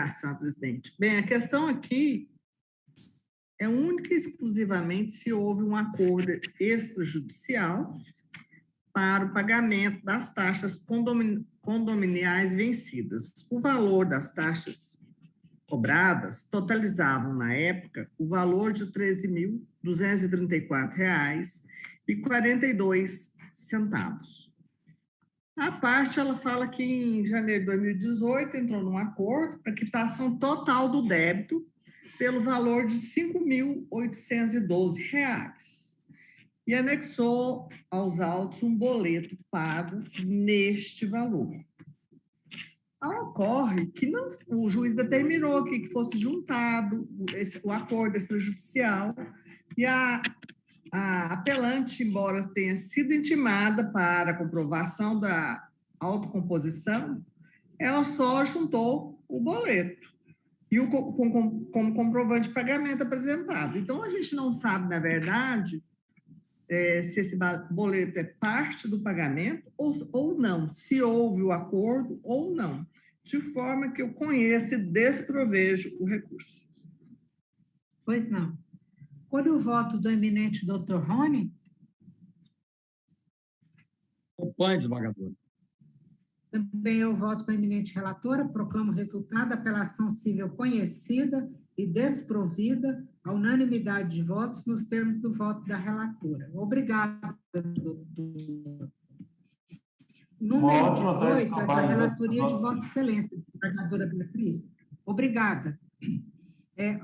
tarde, senhora presidente. Bem, a questão aqui é única e exclusivamente se houve um acordo extrajudicial para o pagamento das taxas condominiais vencidas. O valor das taxas cobradas totalizavam, na época, o valor de R$ 13.234,42. A parte, ela fala que em janeiro de 2018 entrou num acordo para quitação total do débito pelo valor de R$ 5.812 e anexou aos autos um boleto pago neste valor. Ocorre que não, o juiz determinou que fosse juntado o acordo extrajudicial e a apelante, embora tenha sido intimada para a comprovação da autocomposição, ela só juntou o boleto e como comprovante de pagamento apresentado. Então, a gente não sabe, na verdade, se esse boleto é parte do pagamento ou não, se houve o acordo ou não, de forma que eu conheça e desprovejo o recurso. Pois não. Quando o voto do eminente doutor Rony? Acompanhe, desembargadora. Também eu voto com a eminente relatora, proclamo o resultado da apelação civil conhecida e desprovida, a unanimidade de votos nos termos do voto da relatora. Obrigada, doutor. Número 18 é da relatoria de Vossa Excelência, desembargadora Beatriz. Obrigada.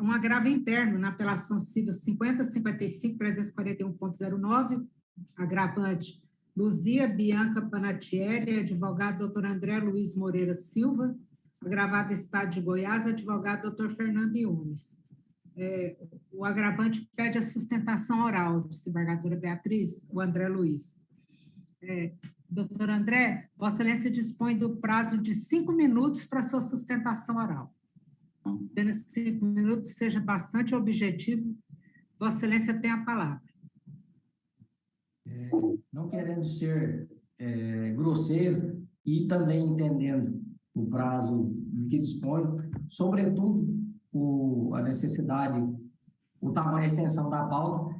Um agravo interno na apelação civil 50.55.341.09, agravante Luzia Bianca Panatieri, advogado doutor André Luiz Moreira Silva, agravado Estado de Goiás, advogado doutor Fernando Yunes. O agravante pede a sustentação oral, desembargadora Beatriz, o André Luiz. Doutor André, Vossa Excelência dispõe do prazo de 5 minutos para sua sustentação oral. Apenas 5 minutos, seja bastante objetivo. Vossa Excelência tem a palavra. Não querendo ser grosseiro e também entendendo o prazo de que dispõe, sobretudo a necessidade, o tamanho e a extensão da pauta,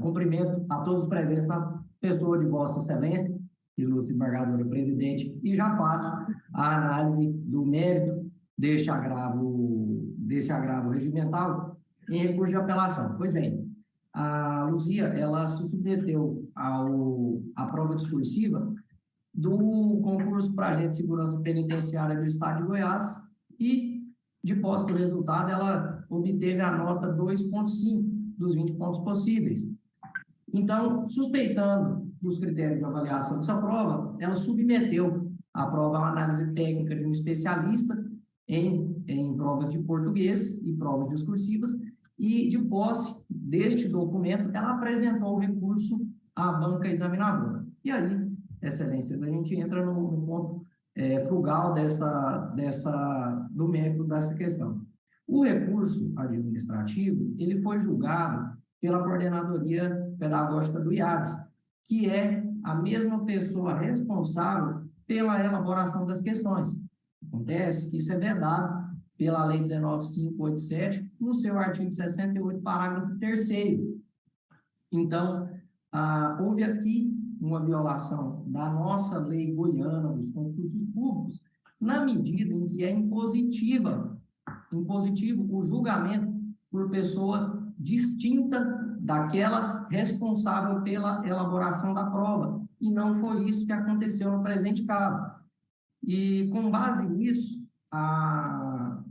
cumprimento a todos os presentes na pessoa de Vossa Excelência, ilustre embargadora presidente, e já faço a análise do mérito deste agravo regimental em recurso de apelação. Pois bem, a Luzia, ela se submeteu à prova discursiva do concurso para agente de segurança penitenciária do Estado de Goiás e, de posse do resultado, ela obteve a nota 2,5 dos 20 pontos possíveis. Então, suspeitando dos critérios de avaliação dessa prova, ela submeteu a prova a uma análise técnica de um especialista em provas de português e provas discursivas, e, de posse deste documento, ela apresentou o recurso à banca examinadora. E aí, Excelência, a gente entra no ponto frugal do mérito dessa questão. O recurso administrativo, ele foi julgado pela Coordenadoria Pedagógica do IADES, que é a mesma pessoa responsável pela elaboração das questões. Acontece que isso é vedado pela Lei 19.587, no seu artigo 68, parágrafo 3º. Então, houve aqui uma violação da nossa lei goiana dos concursos públicos, na medida em que é impositivo o julgamento por pessoa distinta daquela responsável pela elaboração da prova, e não foi isso que aconteceu no presente caso. E, com base nisso, a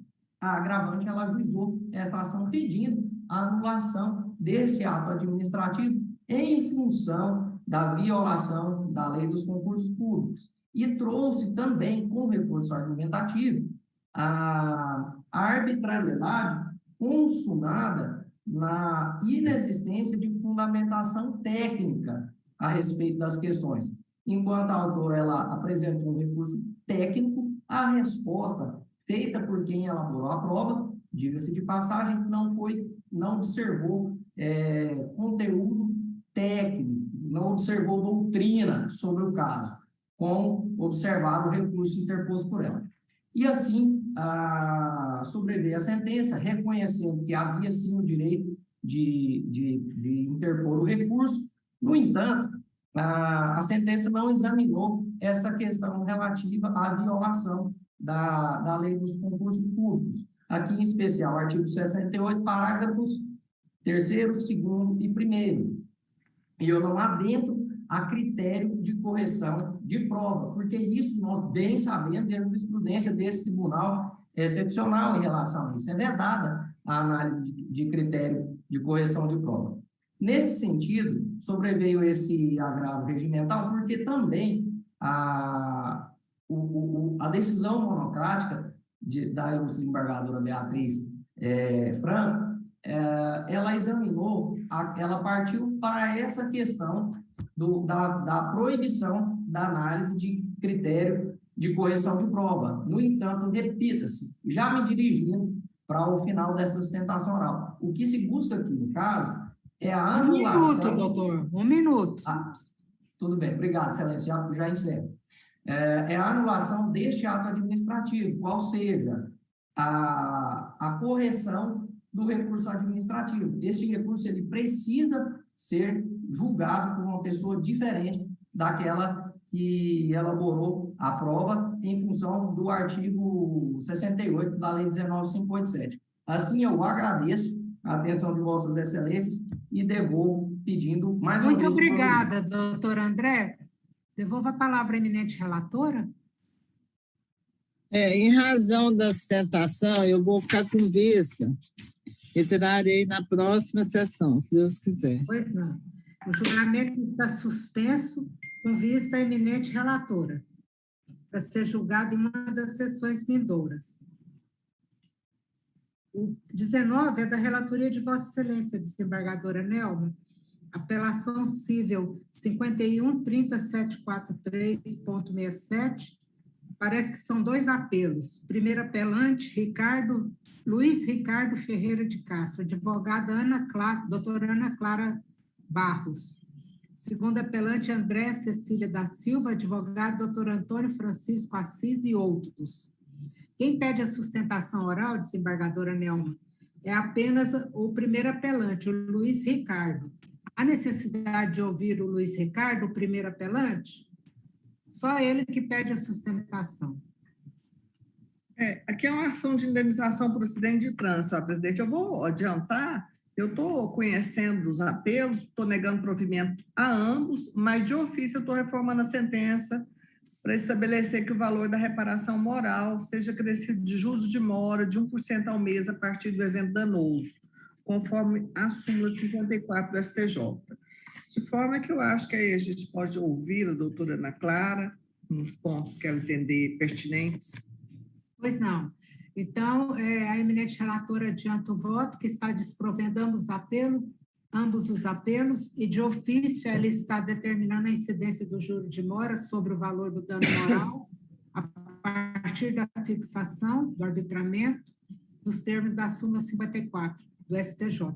agravante, ela ajuizou esta ação pedindo a anulação desse ato administrativo em função da violação da lei dos concursos públicos. E trouxe também, com recurso argumentativo, a arbitrariedade consumada na inexistência de fundamentação técnica a respeito das questões. Enquanto a autora ela apresentou um recurso técnico, a resposta feita por quem elaborou a prova, diga-se de passagem, não observou conteúdo técnico, não observou doutrina sobre o caso, como observado o recurso interposto por ela. E assim, sobreveio a sentença, reconhecendo que havia sim o direito de interpor o recurso. No entanto, a sentença não examinou essa questão relativa à violação da lei dos concursos públicos. Aqui, em especial, artigo 68, parágrafos 3º, 2º e 1º. E eu não adentro a critério de correção de prova, porque isso nós bem sabemos da jurisprudência desse tribunal excepcional em relação a isso. É vedada a análise de critério de correção de prova. Nesse sentido, sobreveio esse agravo regimental, porque também a decisão monocrática da ilustre embargadora Beatriz Franco, ela examinou, ela partiu para essa questão da proibição da análise de critério de correção de prova. No entanto, repita-se, já me dirigindo para o final dessa sustentação oral. O que se busca aqui, no caso, é a anulação... Um minuto, doutor, 1 minuto. Tudo bem, obrigado, excelência, já encerro. É a anulação deste ato administrativo, qual seja a correção do recurso administrativo. Este recurso ele precisa ser julgado por uma pessoa diferente daquela que elaborou a prova em função do artigo 68 da Lei 19.587. Assim, eu agradeço a atenção de vossas excelências e devolvo pedindo mais uma vez... Muito obrigada, doutor André. Devolvo a palavra à eminente relatora. Em razão da sustentação, eu vou ficar com vista e trarei na próxima sessão, se Deus quiser. Pois não. O julgamento está suspenso com vista à eminente relatora, para ser julgado em uma das sessões vindouras. O 19 é da relatoria de Vossa Excelência, desembargadora Nelma, apelação civil 51.30743.67. Parece que são 2 apelos. Primeiro apelante, Luiz Ricardo Ferreira de Castro, advogada doutora Ana Clara Barros. Segundo apelante, André Cecília da Silva, advogado doutor Antônio Francisco Assis e outros. Quem pede a sustentação oral, desembargadora Nelma, é apenas o primeiro apelante, o Luiz Ricardo. Há necessidade de ouvir o Luiz Ricardo, o primeiro apelante? Só ele que pede a sustentação. Aqui é uma ação de indenização por acidente de trânsito, presidente. Eu vou adiantar, eu estou conhecendo os apelos, estou negando provimento a ambos, mas de ofício eu estou reformando a sentença para estabelecer que o valor da reparação moral seja acrescido de juros de mora de 1% ao mês a partir do evento danoso, conforme a súmula 54 do STJ. De forma que eu acho que aí a gente pode ouvir a doutora Ana Clara nos pontos que ela entender pertinentes. Pois não. Então, a eminente relatora adianta o voto, que está desprovendo ambos os apelos, e de ofício ela está determinando a incidência do juro de mora sobre o valor do dano moral a partir da fixação do arbitramento nos termos da súmula 54 do STJ.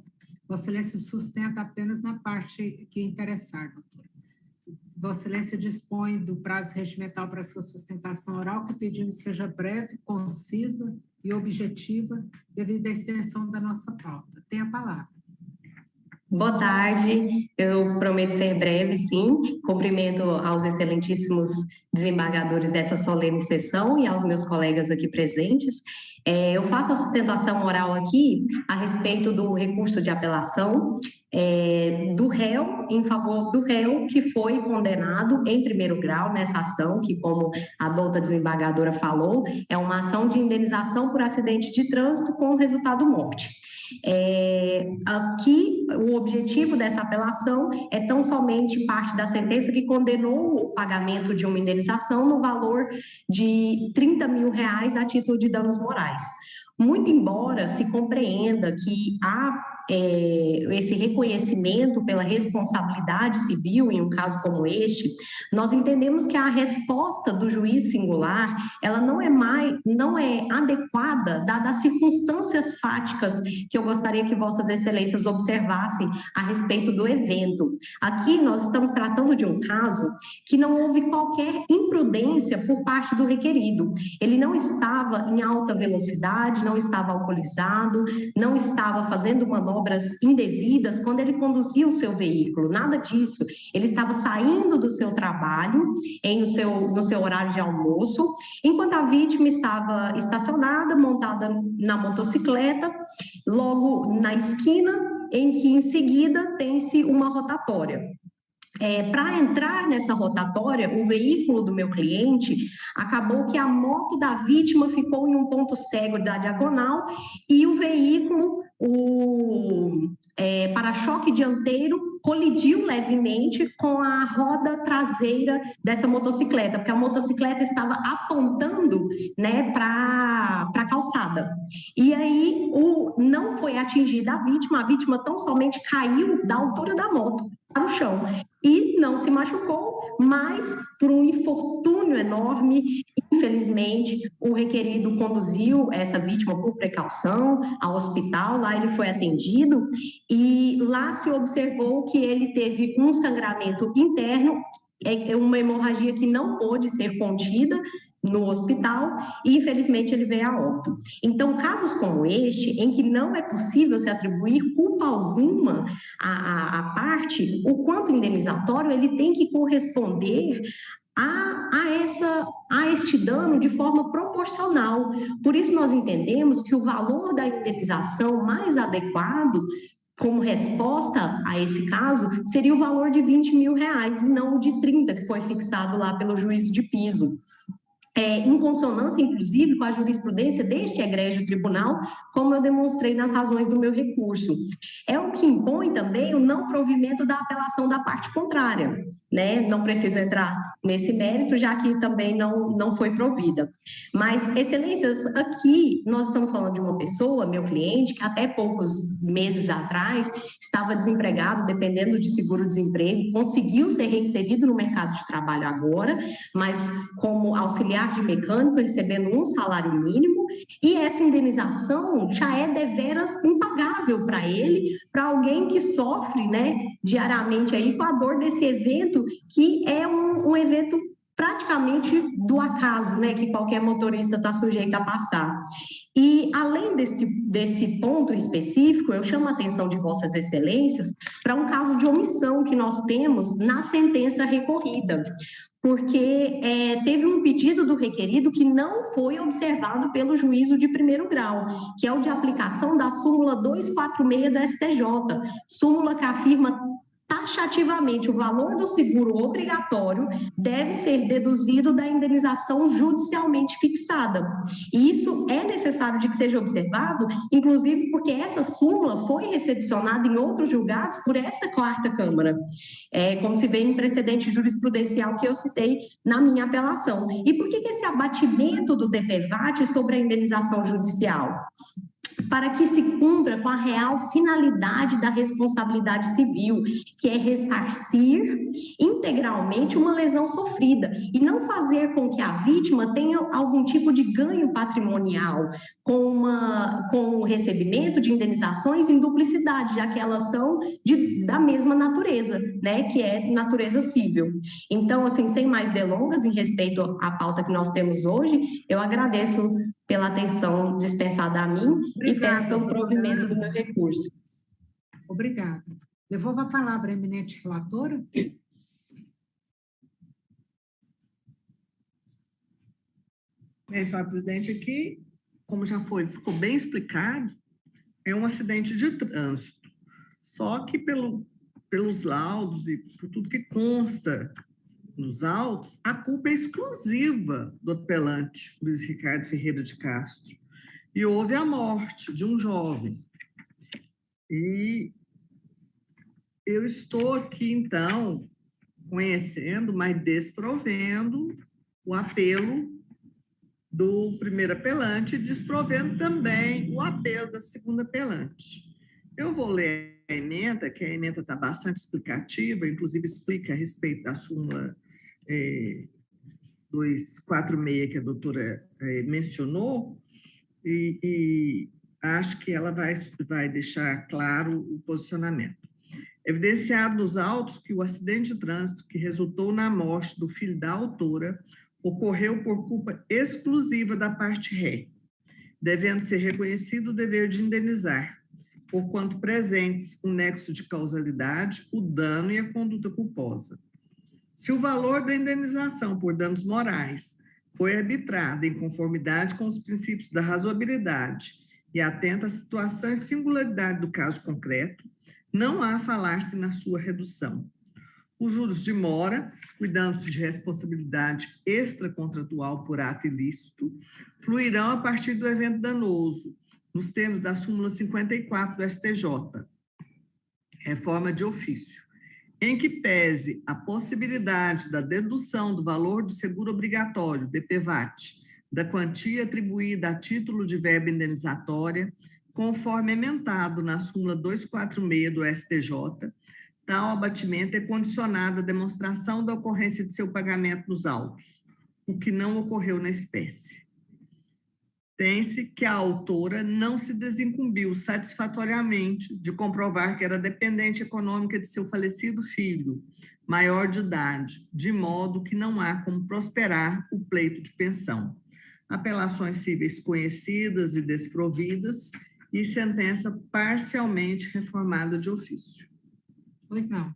Vossa Excelência sustenta apenas na parte que interessar, doutora. Vossa Excelência dispõe do prazo regimental para sua sustentação oral, que pedimos seja breve, concisa e objetiva, devido à extensão da nossa pauta. Tem a palavra. Boa tarde, eu prometo ser breve, sim. Cumprimento aos excelentíssimos desembargadores dessa solene sessão e aos meus colegas aqui presentes. Eu faço a sustentação oral aqui a respeito do recurso de apelação do réu, em favor do réu que foi condenado em primeiro grau nessa ação, que, como a douta desembargadora falou, é uma ação de indenização por acidente de trânsito com resultado morte. Aqui, o objetivo dessa apelação é tão somente parte da sentença que condenou o pagamento de uma indenização no valor de R$30 mil a título de danos morais. Muito embora se compreenda que há esse reconhecimento pela responsabilidade civil em um caso como este, nós entendemos que a resposta do juiz singular, ela não é adequada, dadas as circunstâncias fáticas que eu gostaria que Vossas Excelências observassem a respeito do evento. Aqui nós estamos tratando de um caso que não houve qualquer imprudência por parte do requerido. Ele não estava em alta velocidade, não estava alcoolizado, não estava fazendo manobras indevidas quando ele conduzia o seu veículo, nada disso. Ele estava saindo do seu trabalho no seu horário de almoço, enquanto a vítima estava estacionada, montada na motocicleta, logo na esquina, em que em seguida tem-se uma rotatória. Para entrar nessa rotatória, o veículo do meu cliente, acabou que a moto da vítima ficou em um ponto cego da diagonal e o veículo, o para-choque dianteiro, colidiu levemente com a roda traseira dessa motocicleta, porque a motocicleta estava apontando, né, para a calçada. E aí não foi atingida a vítima tão somente caiu da altura da moto para o chão. E não se machucou, mas por um infortúnio enorme, infelizmente, o requerido conduziu essa vítima por precaução ao hospital, lá ele foi atendido e lá se observou que ele teve um sangramento interno, uma hemorragia que não pôde ser contida no hospital e, infelizmente, ele veio a óbito. Então, casos como este, em que não é possível se atribuir culpa alguma à parte, o quanto indenizatório, ele tem que corresponder a este dano de forma proporcional. Por isso, nós entendemos que o valor da indenização mais adequado como resposta a esse caso, seria o valor de R$20 mil, e não o de 30, que foi fixado lá pelo juízo de piso. Em consonância, inclusive, com a jurisprudência deste egrégio tribunal, como eu demonstrei nas razões do meu recurso. É o que impõe também o não provimento da apelação da parte contrária, né? Não precisa entrar nesse mérito, já que também não foi provida. Mas, excelências, aqui nós estamos falando de uma pessoa, meu cliente, que até poucos meses atrás estava desempregado, dependendo de seguro-desemprego, conseguiu ser reinserido no mercado de trabalho agora, mas como auxiliar de mecânico, recebendo um salário mínimo, e essa indenização já é deveras impagável para ele, para alguém que sofre, né, diariamente aí com a dor desse evento, que é um evento praticamente do acaso, né, que qualquer motorista está sujeito a passar. E, além desse ponto específico, eu chamo a atenção de Vossas Excelências para um caso de omissão que nós temos na sentença recorrida, porque teve um pedido do requerido que não foi observado pelo juízo de primeiro grau, que é o de aplicação da súmula 246 do STJ, súmula que afirma taxativamente o valor do seguro obrigatório deve ser deduzido da indenização judicialmente fixada. E isso é necessário de que seja observado, inclusive porque essa súmula foi recepcionada em outros julgados por esta quarta Câmara, como se vê em precedente jurisprudencial que eu citei na minha apelação. E por que esse abatimento do DPVAT sobre a indenização judicial? Para que se cumpra com a real finalidade da responsabilidade civil, que é ressarcir integralmente uma lesão sofrida e não fazer com que a vítima tenha algum tipo de ganho patrimonial com o recebimento de indenizações em duplicidade, já que elas são da mesma natureza, né, que é natureza civil. Então, assim, sem mais delongas em respeito à pauta que nós temos hoje, eu agradeço pela atenção dispensada a mim. Obrigada, e peço pelo provimento do meu recurso. Obrigada. Devolvo a palavra à eminente relatora. Senhora presidente, aqui, como já ficou bem explicado, é um acidente de trânsito. Só que pelos laudos e por tudo que consta nos autos, a culpa é exclusiva do apelante, Luiz Ricardo Ferreira de Castro. E houve a morte de um jovem. E eu estou aqui, então, conhecendo, mas desprovendo o apelo do primeiro apelante e desprovendo também o apelo da segunda apelante. Eu vou ler a emenda, que a emenda está bastante explicativa, inclusive explica a respeito da súmula 246 que a doutora mencionou, e acho que ela vai deixar claro o posicionamento. Evidenciado nos autos que o acidente de trânsito que resultou na morte do filho da autora ocorreu por culpa exclusiva da parte ré, devendo ser reconhecido o dever de indenizar, porquanto presentes o nexo de causalidade, o dano e a conduta culposa. Se o valor da indenização por danos morais foi arbitrado em conformidade com os princípios da razoabilidade e atenta à situação e singularidade do caso concreto, não há a falar-se na sua redução. Os juros de mora, cuidando-se de responsabilidade extracontratual por ato ilícito, fluirão a partir do evento danoso, nos termos da súmula 54 do STJ, reforma de ofício, em que pese a possibilidade da dedução do valor do seguro obrigatório, DPVAT, da quantia atribuída a título de verba indenizatória, conforme emendado na súmula 246 do STJ, tal abatimento é condicionado à demonstração da ocorrência de seu pagamento nos autos, o que não ocorreu na espécie. Tem-se que a autora não se desincumbiu satisfatoriamente de comprovar que era dependente econômica de seu falecido filho, maior de idade, de modo que não há como prosperar o pleito de pensão. Apelações cíveis conhecidas e desprovidas e sentença parcialmente reformada de ofício. Pois não.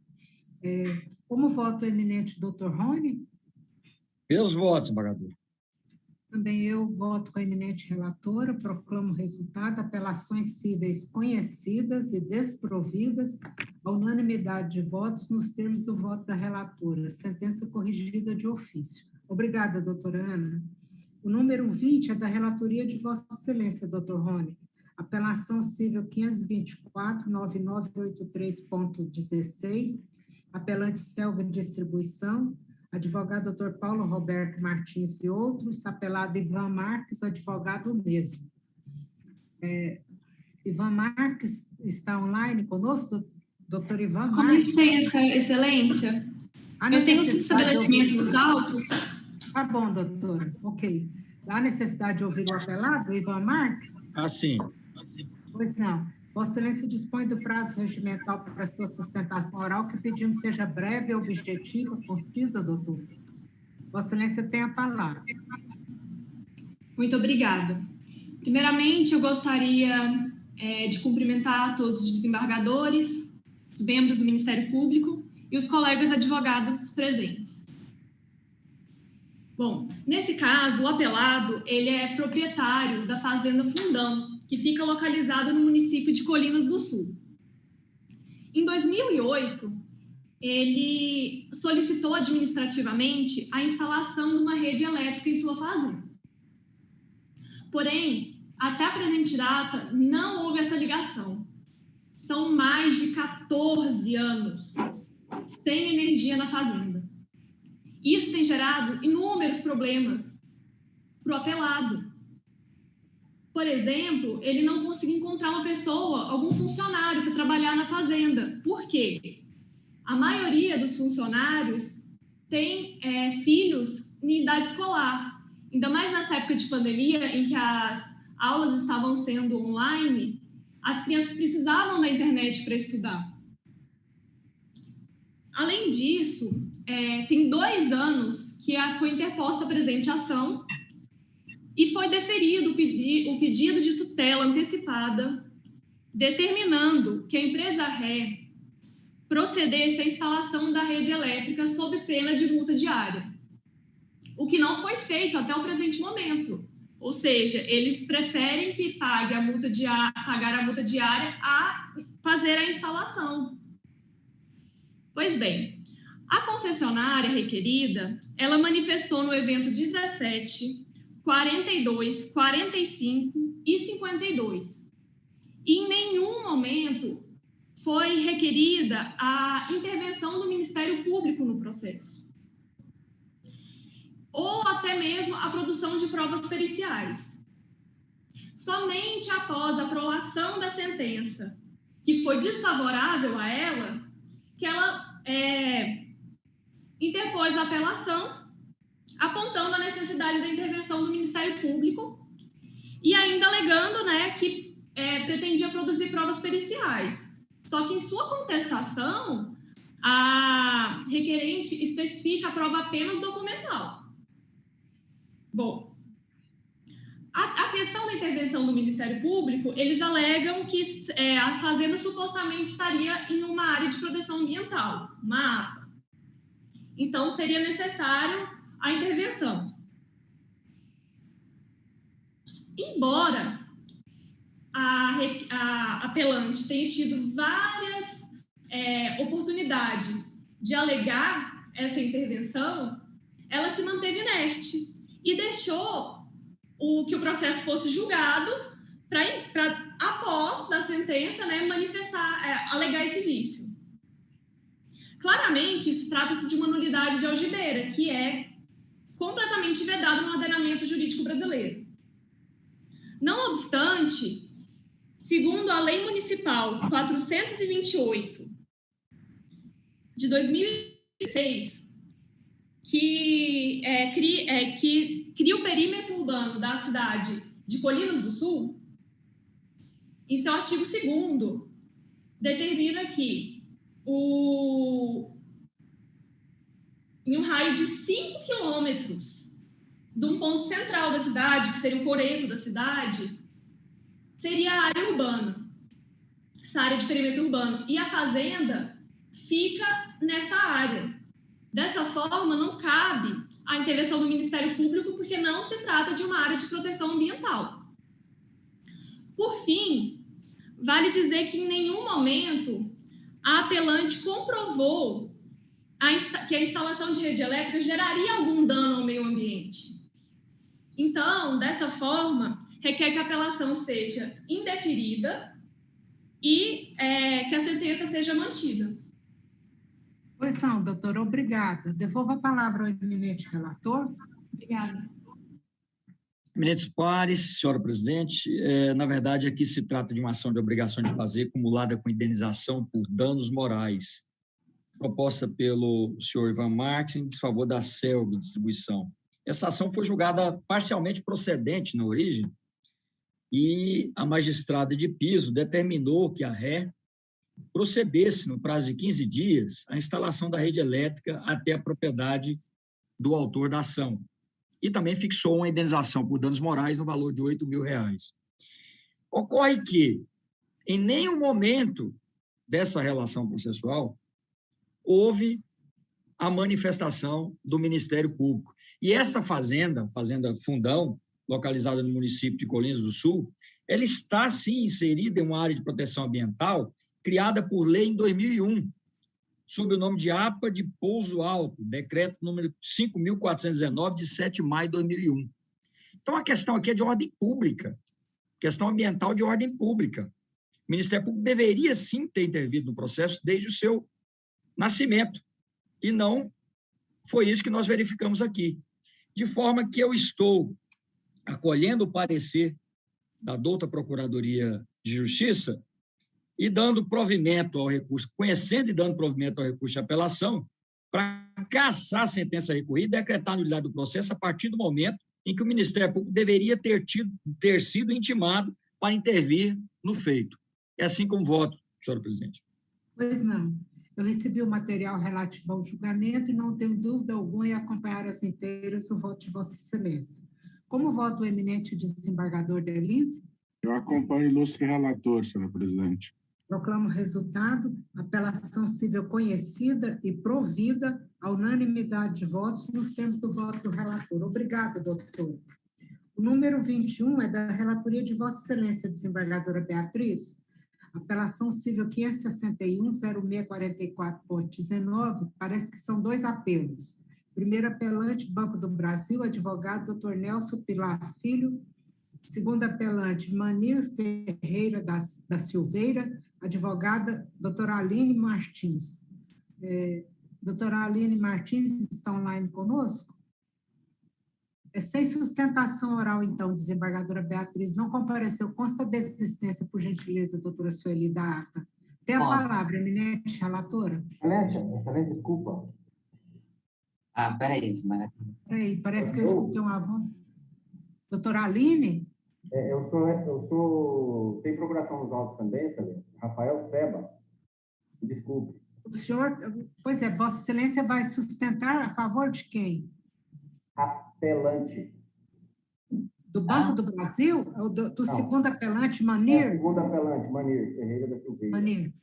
Como voto o eminente doutor Rony? Meus votos, desembargador. Também eu voto com a eminente relatora, proclamo o resultado, apelações cíveis conhecidas e desprovidas, a unanimidade de votos nos termos do voto da relatora, sentença corrigida de ofício. Obrigada, doutora Ana. O número 20 é da relatoria de Vossa Excelência, doutor Rony. Apelação cível 524-9983.16, apelante Selga Distribuição, advogado Dr. Paulo Roberto Martins e outros, apelado Ivan Marques, advogado mesmo. Ivan Marques está online conosco, doutor Ivan Marques? Com licença, excelência. Eu tenho esse estabelecimento nos autos. Tá bom, doutora, ok. Há necessidade de ouvir o apelado, Ivan Marques? Sim. Pois não. Vossa Excelência dispõe do prazo regimental para sua sustentação oral, que pedimos seja breve, objetiva, concisa, doutor. Vossa Excelência tem a palavra. Muito obrigada. Primeiramente, eu gostaria de cumprimentar todos os desembargadores, os membros do Ministério Público e os colegas advogados presentes. Bom, nesse caso, o apelado, ele é proprietário da Fazenda Fundão, que fica localizado no município de Colinas do Sul. Em 2008, ele solicitou administrativamente a instalação de uma rede elétrica em sua fazenda. Porém, até a presente data, não houve essa ligação. São mais de 14 anos sem energia na fazenda. Isso tem gerado inúmeros problemas para o apelado. Por exemplo, ele não conseguiu encontrar uma pessoa, algum funcionário para trabalhar na fazenda. Por quê? A maioria dos funcionários tem filhos em idade escolar. Ainda mais nessa época de pandemia, em que as aulas estavam sendo online, as crianças precisavam da internet para estudar. Além disso, tem 2 anos que foi interposta a presente ação e foi deferido o pedido de tutela antecipada, determinando que a empresa ré procedesse à instalação da rede elétrica sob pena de multa diária, o que não foi feito até o presente momento. Ou seja, eles preferem que pagar a multa diária a fazer a instalação. Pois bem, a concessionária requerida, ela manifestou no evento 17, 42, 45 e 52. E em nenhum momento foi requerida a intervenção do Ministério Público no processo, ou até mesmo a produção de provas periciais. Somente após a aprovação da sentença que foi desfavorável a ela, que ela interpôs a apelação, apontando a necessidade da intervenção do Ministério Público e ainda alegando, né, que pretendia produzir provas periciais. Só que em sua contestação, a requerente especifica a prova apenas documental. Bom, a questão da intervenção do Ministério Público, eles alegam que a fazenda supostamente estaria em uma área de proteção ambiental, uma APA. Então, seria necessário a intervenção. Embora a apelante tenha tido várias oportunidades de alegar essa intervenção, ela se manteve inerte e deixou que o processo fosse julgado para após da sentença, né, alegar esse vício. Claramente, isso trata-se de uma nulidade de algibeira, que é completamente vedado no ordenamento jurídico brasileiro. Não obstante, segundo a Lei Municipal 428 de 2006, que cria o perímetro urbano da cidade de Colinas do Sul, em seu artigo 2º, determina que em um raio de 5 quilômetros de um ponto central da cidade, que seria o coreto da cidade, seria a área urbana, essa área de perímetro urbano. E a fazenda fica nessa área. Dessa forma, não cabe a intervenção do Ministério Público, porque não se trata de uma área de proteção ambiental. Por fim, vale dizer que em nenhum momento a apelante comprovou que a instalação de rede elétrica geraria algum dano ao meio ambiente. Então, dessa forma, requer que a apelação seja indeferida e que a sentença seja mantida. Pois não, doutora, obrigada. Devolvo a palavra ao eminente relator. Obrigada. Eminentes pares, senhora presidente, na verdade, aqui se trata de uma ação de obrigação de fazer acumulada com indenização por danos morais, proposta pelo senhor Ivan Marques em desfavor da CELB Distribuição. Essa ação foi julgada parcialmente procedente na origem e a magistrada de piso determinou que a ré procedesse, no prazo de 15 dias, a instalação da rede elétrica até a propriedade do autor da ação. E também fixou uma indenização por danos morais no valor de R$ 8.000. Ocorre que, em nenhum momento dessa relação processual, houve a manifestação do Ministério Público. E essa fazenda Fundão, localizada no município de Colinas do Sul, ela está, sim, inserida em uma área de proteção ambiental criada por lei em 2001, sob o nome de APA de Pouso Alto, decreto número 5.419, de 7 de maio de 2001. Então, a questão aqui é de ordem pública, questão ambiental de ordem pública. O Ministério Público deveria, sim, ter intervido no processo desde o seu nascimento, e não foi isso que nós verificamos aqui. De forma que eu estou acolhendo o parecer da douta Procuradoria de Justiça e dando provimento ao recurso, conhecendo e dando provimento ao recurso de apelação, para cassar a sentença recorrida e decretar a nulidade do processo a partir do momento em que o Ministério Público deveria ter sido intimado para intervir no feito. É assim como voto, senhora presidente. Pois não. Eu recebi o material relativo ao julgamento e não tenho dúvida alguma em acompanhar as inteiras o voto de Vossa Excelência. Como voto o eminente desembargador Delinto? Eu acompanho o ilustre relator, senhora presidente. Proclamo o resultado, apelação civil conhecida e provida à unanimidade de votos nos termos do voto do relator. Obrigada, doutor. O número 21 é da relatoria de Vossa Excelência, desembargadora Beatriz. Apelação civil 561-0644-19, parece que são 2 apelos. Primeiro apelante, Banco do Brasil, advogado Dr. Nelson Pilar Filho. Segundo apelante, Manir Ferreira da Silveira, advogada doutora Aline Martins. Doutora Aline Martins está online conosco? Sem sustentação oral, então, desembargadora Beatriz, não compareceu. Consta desistência, por gentileza, doutora Sueli, da ata. Tem a palavra, eminente relatora. Excelência, desculpa. Peraí, Simara. Peraí, parece que eu escutei uma voz. Doutora Aline? Tem procuração nos autos também, Excelência. Rafael Seba. Desculpe. O senhor, pois é, Vossa Excelência vai sustentar a favor de quem? Apelante. Do Banco do Brasil? Ou do segundo apelante, Manir? Segundo apelante, Manir, Ferreira da Silveira. Manir,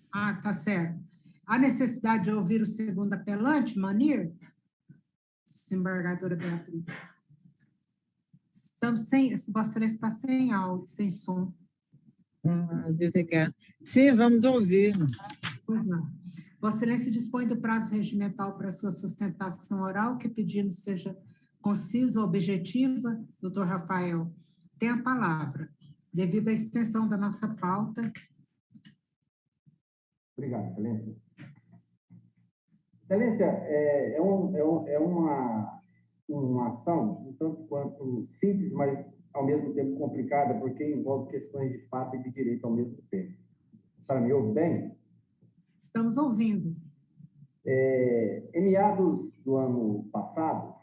tá certo. Há necessidade de ouvir o segundo apelante, Manir? Desembargadora Beatriz. Estamos sem, Vossa Excelência está sem áudio, sem som. Sim, vamos ouvir. Vossa Excelência dispõe do prazo regimental para sua sustentação oral, que pedindo seja concisa, objetiva. Doutor Rafael, tem a palavra. Devido à extensão da nossa pauta. Obrigado, Excelência. Excelência, é uma ação um tanto quanto simples, mas ao mesmo tempo complicada, porque envolve questões de fato e de direito ao mesmo tempo. A senhora me ouve bem? Estamos ouvindo. Em meados do ano passado,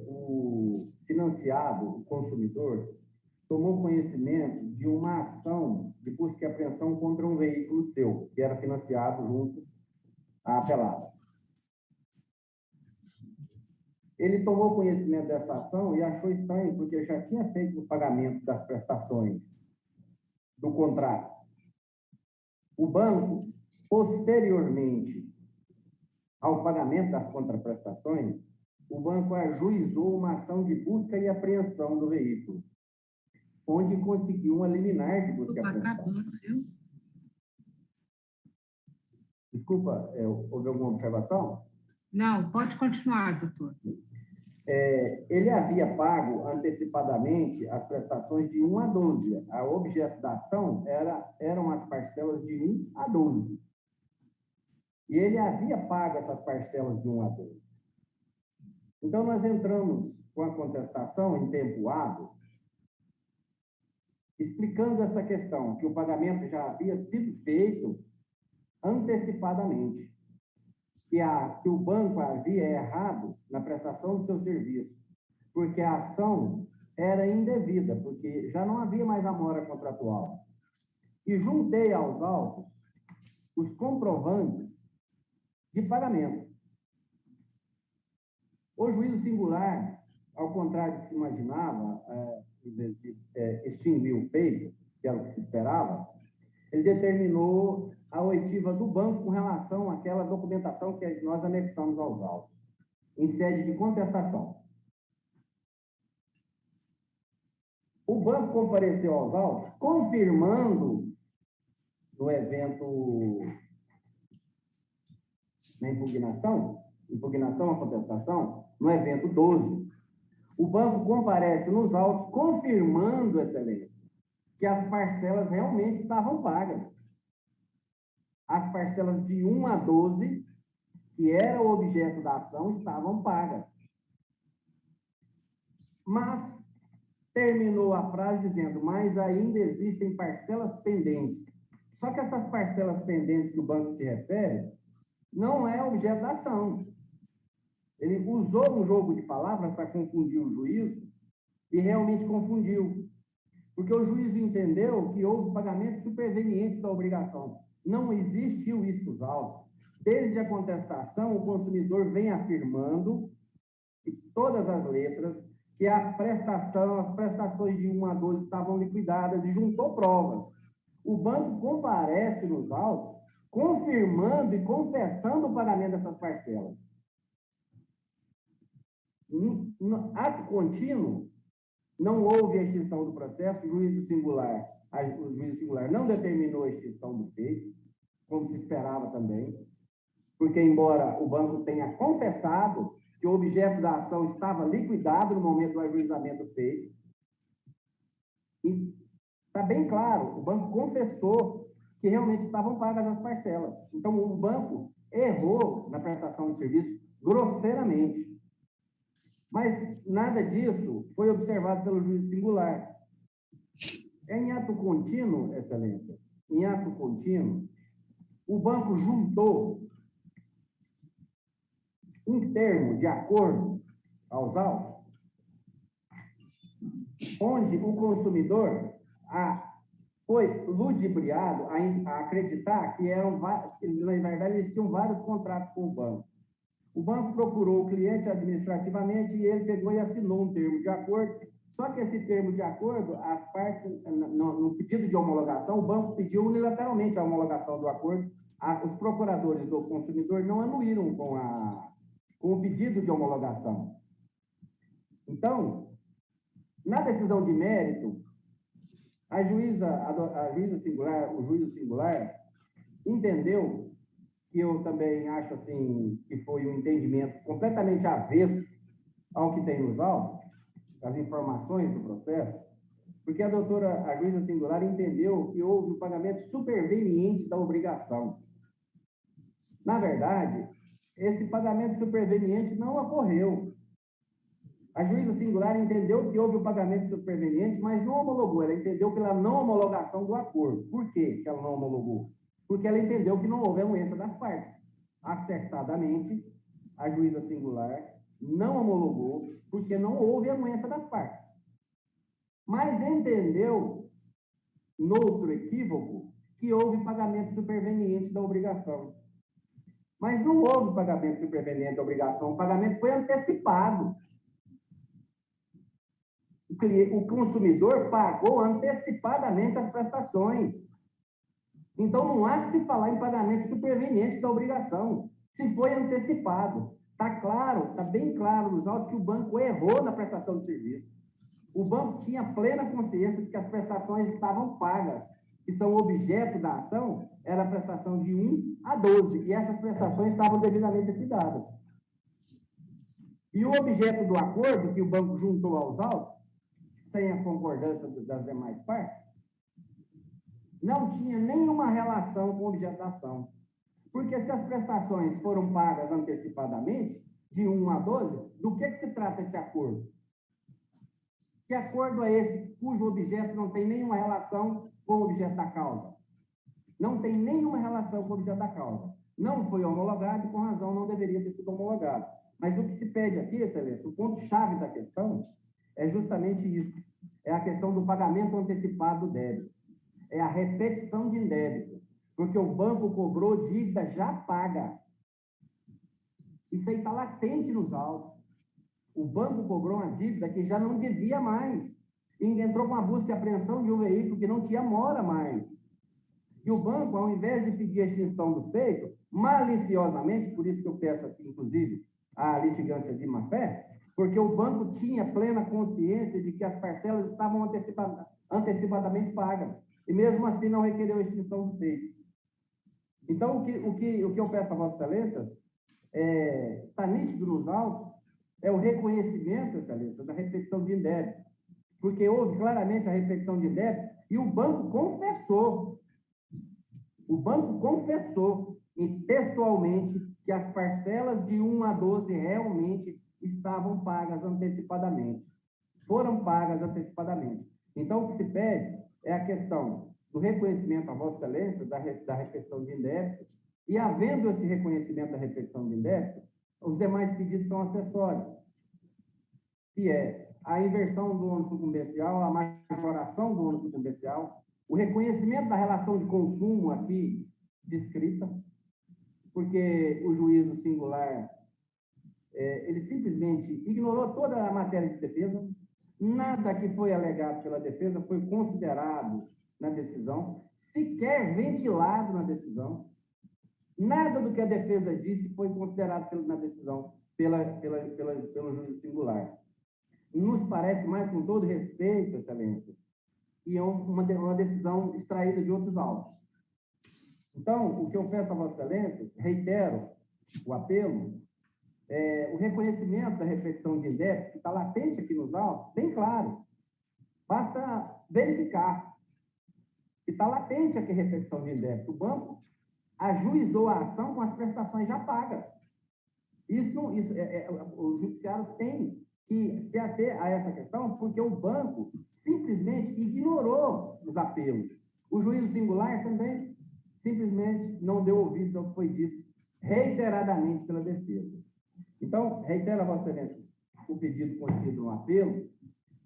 o financiado, o consumidor, tomou conhecimento de uma ação de busca e apreensão contra um veículo seu, que era financiado junto à apelada. Ele tomou conhecimento dessa ação e achou estranho, porque já tinha feito o pagamento das prestações do contrato. O banco, posteriormente ao pagamento das contraprestações, o banco ajuizou uma ação de busca e apreensão do veículo, onde conseguiu uma liminar de busca e apreensão. Desculpa, houve alguma observação? Não, pode continuar, doutor. Ele havia pago antecipadamente as prestações de 1 a 12. A objeto da ação eram as parcelas de 1 a 12. E ele havia pago essas parcelas de 1 a 12. Então, nós entramos com a contestação em tempo hábil, explicando essa questão, que o pagamento já havia sido feito antecipadamente, que o banco havia errado na prestação do seu serviço, porque a ação era indevida, porque já não havia mais amora contratual. E juntei aos autos os comprovantes de pagamento. O juízo singular, ao contrário do que se imaginava, em vez de extinguir o feito, que era o que se esperava, ele determinou a oitiva do banco com relação àquela documentação que nós anexamos aos autos, em sede de contestação. O banco compareceu aos autos, confirmando no evento, na impugnação à contestação, no evento 12, o banco comparece nos autos confirmando, Excelência, que as parcelas realmente estavam pagas. As parcelas de 1 a 12, que era o objeto da ação, estavam pagas. Mas terminou a frase dizendo, mas ainda existem parcelas pendentes. Só que essas parcelas pendentes que o banco se refere não é objeto da ação. Ele usou um jogo de palavras para confundir o juízo e realmente confundiu. Porque o juízo entendeu que houve pagamento superveniente da obrigação. Não existiu isso nos autos. Desde a contestação, o consumidor vem afirmando, em todas as letras, que as prestações de 1 a 12 estavam liquidadas e juntou provas. O banco comparece nos autos, confirmando e confessando o pagamento dessas parcelas. No ato contínuo, não houve a extinção do processo, o juízo singular não determinou a extinção do feito, como se esperava também, porque, embora o banco tenha confessado que o objeto da ação estava liquidado no momento do ajuizamento feito, e está bem claro, o banco confessou que realmente estavam pagas as parcelas. Então, o banco errou na prestação de serviço grosseiramente. Mas nada disso foi observado pelo juiz singular. Em ato contínuo, excelências, em ato contínuo, o banco juntou um termo de acordo aos autos, onde o consumidor foi ludibriado a acreditar que na verdade, existiam vários contratos com o banco. O banco procurou o cliente administrativamente e ele pegou e assinou um termo de acordo. Só que esse termo de acordo, as partes, no pedido de homologação, o banco pediu unilateralmente a homologação do acordo. Os procuradores do consumidor não anuíram com o pedido de homologação. Então, na decisão de mérito, a juíza singular, o juízo singular, entendeu, que eu também acho assim, que foi um entendimento completamente avesso ao que tem nos autos, as informações do processo, porque a juíza singular entendeu que houve o pagamento superveniente da obrigação. Na verdade, esse pagamento superveniente não ocorreu. A juíza singular entendeu que houve o pagamento superveniente, mas não homologou. Ela entendeu pela não homologação do acordo. Por que ela não homologou? Porque ela entendeu que não houve anuência das partes. Acertadamente, a juíza singular não homologou, porque não houve anuência das partes. Mas entendeu, noutro equívoco, que houve pagamento superveniente da obrigação. Mas não houve pagamento superveniente da obrigação, o pagamento foi antecipado. O consumidor pagou antecipadamente as prestações. Então, não há que se falar em pagamento superveniente da obrigação. Se foi antecipado, está claro, está bem claro nos autos que o banco errou na prestação de serviço. O banco tinha plena consciência de que as prestações estavam pagas, que são objeto da ação, era a prestação de 1 a 12, e essas prestações estavam devidamente liquidadas. E o objeto do acordo que o banco juntou aos autos, sem a concordância das demais partes, não tinha nenhuma relação com o objeto da ação. Porque se as prestações foram pagas antecipadamente, de 1 a 12, do que se trata esse acordo? Que acordo é esse cujo objeto não tem nenhuma relação com o objeto da causa? Não tem nenhuma relação com o objeto da causa. Não foi homologado e, com razão, não deveria ter sido homologado. Mas o que se pede aqui, excelência, o ponto-chave da questão é justamente isso. É a questão do pagamento antecipado do débito. É a repetição de débito. Porque o banco cobrou dívida já paga. Isso aí está latente nos autos. O banco cobrou uma dívida que já não devia mais. E entrou com a busca e apreensão de um veículo que não tinha mora mais. E o banco, ao invés de pedir a extinção do feito, maliciosamente, por isso que eu peço aqui, inclusive, a litigância de má-fé, porque o banco tinha plena consciência de que as parcelas estavam antecipadamente pagas. E mesmo assim não requereu a extinção do feito. Então, o que eu peço a Vossas Excelências, está nítido nos autos, é o reconhecimento, Excelência, da repetição de indébito. Porque houve claramente a repetição de indébito e o banco confessou. O banco confessou textualmente que as parcelas de 1 a 12 realmente estavam pagas antecipadamente. Foram pagas antecipadamente. Então, o que se pede é a questão do reconhecimento a Vossa Excelência da repetição de indébito, e havendo esse reconhecimento da repetição de indébito, os demais pedidos são acessórios, que é a inversão do ônus sucumbencial, a majoração do ônus sucumbencial, o reconhecimento da relação de consumo aqui descrita, porque o juízo singular, ele simplesmente ignorou toda a matéria de defesa, nada que foi alegado pela defesa foi considerado na decisão, sequer ventilado na decisão. Nada do que a defesa disse foi considerado na decisão pelo juízo singular. Nos parece, mais com todo respeito, Excelências, que é uma decisão extraída de outros autos. Então, o que eu peço a Vossas Excelências, reitero o apelo, o reconhecimento da repetição de indébito, que está latente aqui nos autos, bem claro. Basta verificar que está latente aqui a repetição de indébito. O banco ajuizou a ação com as prestações já pagas. O judiciário tem que se ater a essa questão, porque o banco simplesmente ignorou os apelos. O juízo singular também simplesmente não deu ouvidos ao que foi dito reiteradamente pela defesa. Então, reitero a Vossa Excelência o pedido contido no apelo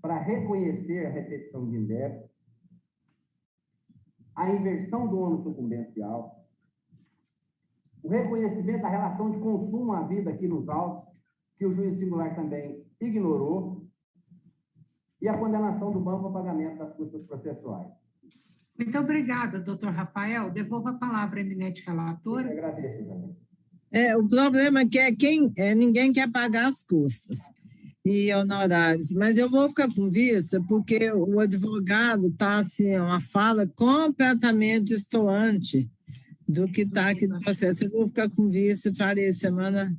para reconhecer a repetição de indébito, a inversão do ônus sucumbencial, o reconhecimento da relação de consumo à vida aqui nos autos, que o juiz singular também ignorou, e a condenação do banco ao pagamento das custas processuais. Muito obrigada, doutor Rafael. Devolvo a palavra à eminente relatora. Eu agradeço, Isabel. O problema é que ninguém quer pagar as custas e honorários, mas eu vou ficar com vista porque o advogado está assim, uma fala completamente distoante do que está aqui no processo. Eu vou ficar com vista e farei semana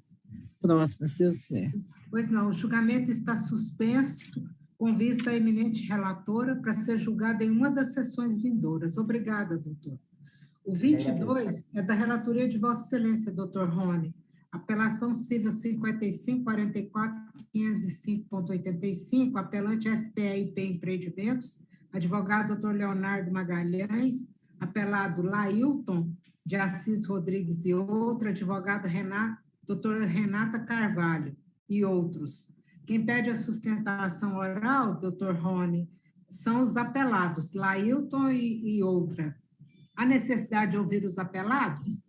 próxima, se Deus quiser. Pois não, o julgamento está suspenso com vista à eminente relatora para ser julgado em uma das sessões vindouras. Obrigada, doutor. O 22 é da relatoria de Vossa Excelência, doutor Rony. Apelação civil 55.44.505.85, apelante SPIP Empreendimentos, advogado doutor Leonardo Magalhães, apelado Lailton de Assis Rodrigues e outro, advogado doutora Renata Carvalho e outros. Quem pede a sustentação oral, doutor Rony, são os apelados, Lailton e outra. Há necessidade de ouvir os apelados?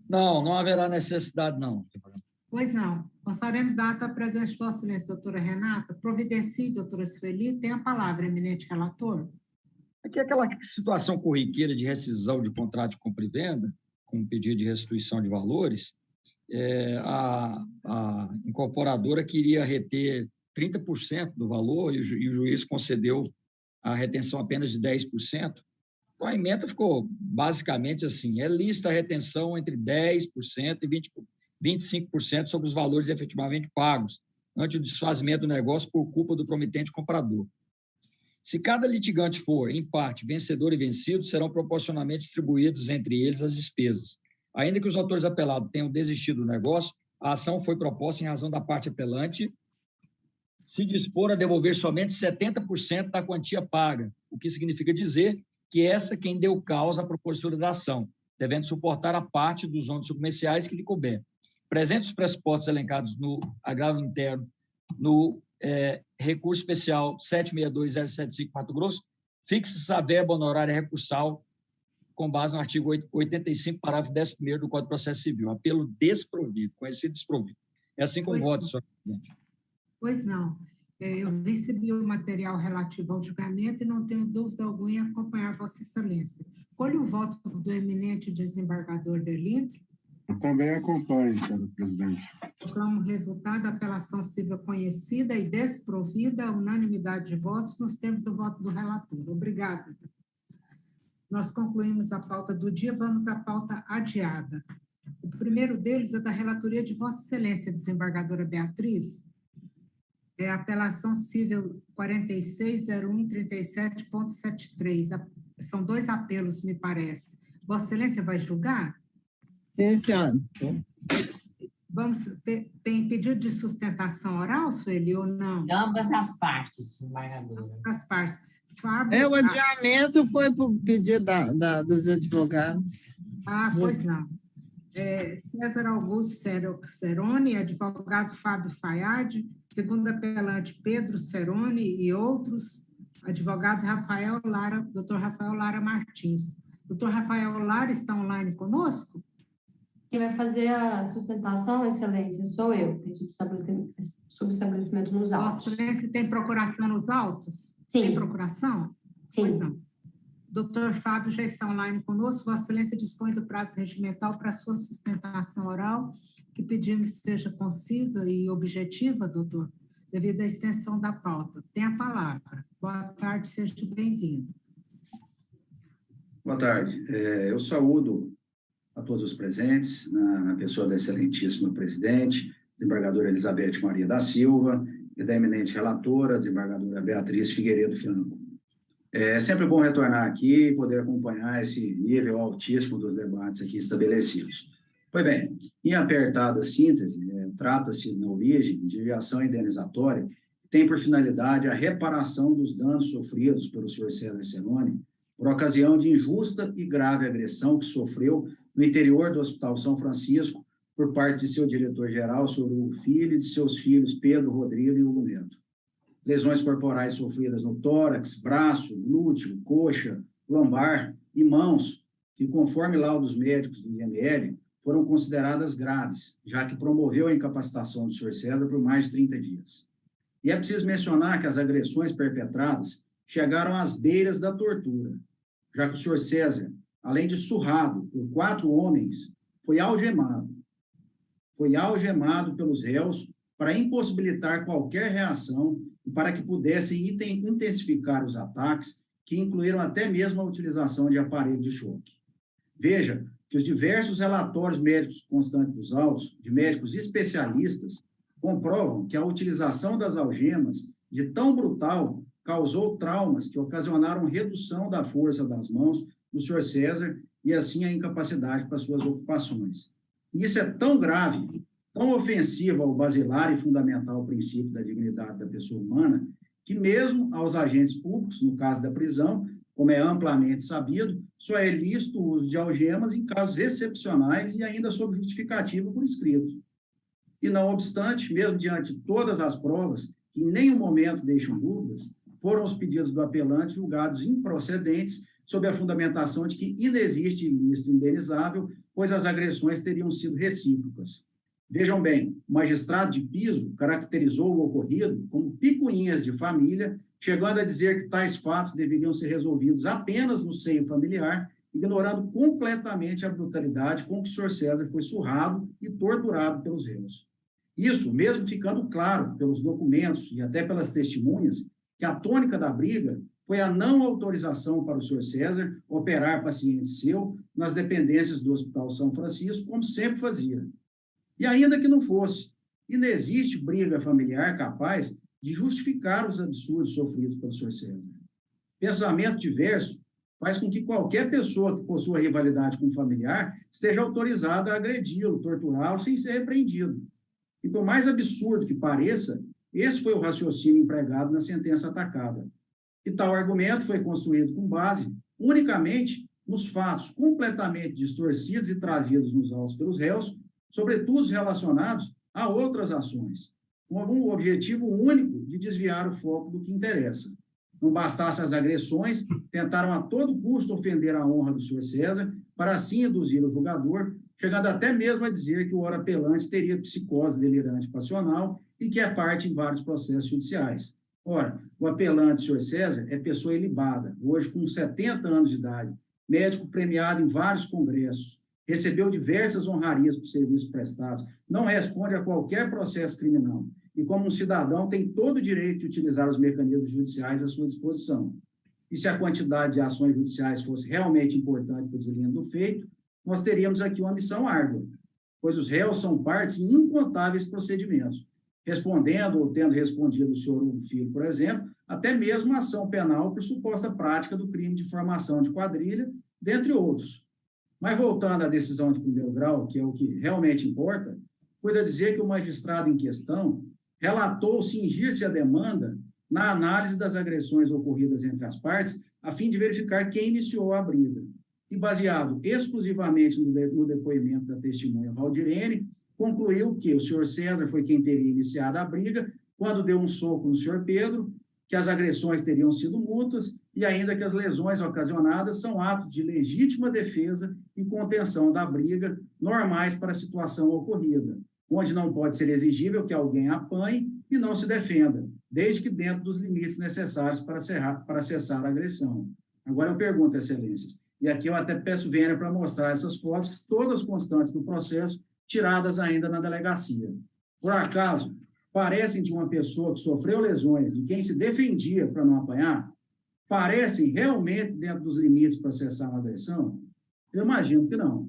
Não haverá necessidade, não. Pois não. Constaremos da ata a presença de Vossa Excelência, doutora Renata. Providencie, doutora Sueli. Tem a palavra, eminente relator. Aqui é aquela situação corriqueira de rescisão de contrato de compra e venda, com pedido de restituição de valores, a incorporadora queria reter 30% do valor e o juiz concedeu a retenção apenas de 10%. Então, a emenda ficou basicamente assim, é lícita a retenção entre 10% e 25% sobre os valores efetivamente pagos ante o desfazimento do negócio por culpa do promitente comprador. Se cada litigante for, em parte, vencedor e vencido, serão proporcionalmente distribuídos entre eles as despesas. Ainda que os autores apelados tenham desistido do negócio, a ação foi proposta em razão da parte apelante se dispor a devolver somente 70% da quantia paga, o que significa dizer que essa quem deu causa à propositura da ação, devendo suportar a parte dos ônus comerciais que lhe couber. Presentes os pressupostos elencados no agravo interno, no recurso especial 762.075 Mato Grosso, fixe-se a verba honorária recursal com base no artigo 85, parágrafo 11º do Código de Processo Civil. Apelo desprovido, conhecido desprovido. É assim como voto, senhor presidente. Pois não. Eu recebi o material relativo ao julgamento e não tenho dúvida alguma em acompanhar Vossa Excelência. Colhe o voto do eminente desembargador Delintro. Eu também acompanho, senhor presidente. Proclamo o resultado da apelação civil conhecida e desprovida, unanimidade de votos nos termos do voto do relator. Obrigada. Nós concluímos a pauta do dia, vamos à pauta adiada. O primeiro deles é da relatoria de Vossa Excelência, desembargadora Beatriz, é a apelação civil 46.01.37.73. São 2 apelos, me parece. Vossa Excelência vai julgar? Sim, senhora. Tem pedido de sustentação oral, Sueli, ou não? De ambas as partes, desembargadora. Ambas as partes. Fábio, o adiamento foi por pedido dos advogados. Pois não. César Augusto Ceroni, advogado Fábio Fayad, segundo apelante Pedro Ceroni e outros, advogado Dr. Rafael Lara Martins. Dr. Rafael Lara está online conosco? Quem vai fazer a sustentação, Excelência, sou eu, sobre estabelecimento nos autos. Vossa Excelência tem procuração nos autos? Sim. Tem procuração? Sim. Pois não. Doutor Fábio já está online conosco. Vossa Excelência dispõe do prazo regimental para sua sustentação oral, que pedimos seja concisa e objetiva, doutor, devido à extensão da pauta. Tem a palavra. Boa tarde, seja bem-vindo. Boa tarde. Eu saúdo a todos os presentes, na pessoa da excelentíssima presidente, desembargadora Elizabeth Maria da Silva, e da eminente relatora, desembargadora Beatriz Figueiredo Franco. É sempre bom retornar aqui e poder acompanhar esse nível altíssimo dos debates aqui estabelecidos. Pois bem, em apertada síntese, trata-se, na origem, de ação indenizatória tem por finalidade a reparação dos danos sofridos pelo senhor César Senoni por ocasião de injusta e grave agressão que sofreu no interior do Hospital São Francisco por parte de seu diretor-geral, o senhor Hugo Filho, e de seus filhos Pedro, Rodrigo e Hugo Neto. Lesões corporais sofridas no tórax, braço, glúteo, coxa, lombar e mãos, que, conforme laudos médicos do IML, foram consideradas graves, já que promoveu a incapacitação do senhor César por mais de 30 dias. E é preciso mencionar que as agressões perpetradas chegaram às beiras da tortura, já que o senhor César, além de surrado por 4 homens, foi algemado pelos réus para impossibilitar qualquer reação e para que pudessem intensificar os ataques, que incluíram até mesmo a utilização de aparelho de choque. Veja que os diversos relatórios médicos constantes dos autos, de médicos especialistas, comprovam que a utilização das algemas, de tão brutal, causou traumas que ocasionaram redução da força das mãos do senhor César e, assim, a incapacidade para suas ocupações. E isso é tão grave, tão ofensivo ao basilar e fundamental princípio da dignidade da pessoa humana, que mesmo aos agentes públicos, no caso da prisão, como é amplamente sabido, só é lícito o uso de algemas em casos excepcionais e ainda sob justificativa por escrito. E, não obstante, mesmo diante de todas as provas, que em nenhum momento deixam dúvidas, foram os pedidos do apelante julgados improcedentes sob a fundamentação de que inexiste ilícito indenizável, pois as agressões teriam sido recíprocas. Vejam bem, o magistrado de piso caracterizou o ocorrido como picuinhas de família, chegando a dizer que tais fatos deveriam ser resolvidos apenas no seio familiar, ignorando completamente a brutalidade com que o senhor César foi surrado e torturado pelos réus. Isso, mesmo ficando claro pelos documentos e até pelas testemunhas, que a tônica da briga foi a não autorização para o senhor César operar paciente seu nas dependências do Hospital São Francisco, como sempre fazia. E ainda que não fosse, inexiste briga familiar capaz de justificar os absurdos sofridos pelo senhor César. Pensamento diverso faz com que qualquer pessoa que possua rivalidade com um familiar esteja autorizada a agredi-lo, torturá-lo sem ser repreendido. E por mais absurdo que pareça, esse foi o raciocínio empregado na sentença atacada. E tal argumento foi construído com base unicamente nos fatos completamente distorcidos e trazidos nos autos pelos réus, sobretudo relacionados a outras ações, com um objetivo único de desviar o foco do que interessa. Não bastasse as agressões, tentaram a todo custo ofender a honra do senhor César, para assim induzir o julgador, chegando até mesmo a dizer que o ora apelante teria psicose delirante passional e que é parte em vários processos judiciais. Ora, o apelante, senhor César, é pessoa ilibada, hoje com 70 anos de idade, médico premiado em vários congressos, recebeu diversas honrarias por serviços prestados, não responde a qualquer processo criminal e, como um cidadão, tem todo o direito de utilizar os mecanismos judiciais à sua disposição. E se a quantidade de ações judiciais fosse realmente importante para o desligamento do feito, nós teríamos aqui uma missão árdua, pois os réus são partes em incontáveis procedimentos, respondendo ou tendo respondido o senhor Hugo Filho, por exemplo, até mesmo ação penal por suposta prática do crime de formação de quadrilha, dentre outros. Mas voltando à decisão de primeiro grau, que é o que realmente importa, cuida dizer que o magistrado em questão relatou cingir-se à demanda na análise das agressões ocorridas entre as partes, a fim de verificar quem iniciou a briga. E, baseado exclusivamente no depoimento da testemunha Valdirene, concluiu que o senhor César foi quem teria iniciado a briga, quando deu um soco no senhor Pedro, que as agressões teriam sido mútuas e ainda que as lesões ocasionadas são atos de legítima defesa e contenção da briga normais para a situação ocorrida, onde não pode ser exigível que alguém apanhe e não se defenda, desde que dentro dos limites necessários para cessar a agressão. Agora eu pergunto, excelências, e aqui eu até peço vênia para mostrar essas fotos, todas constantes do processo, tiradas ainda na delegacia. Por acaso, parecem de uma pessoa que sofreu lesões e quem se defendia para não apanhar, parecem realmente dentro dos limites para cessar uma agressão? Eu imagino que não.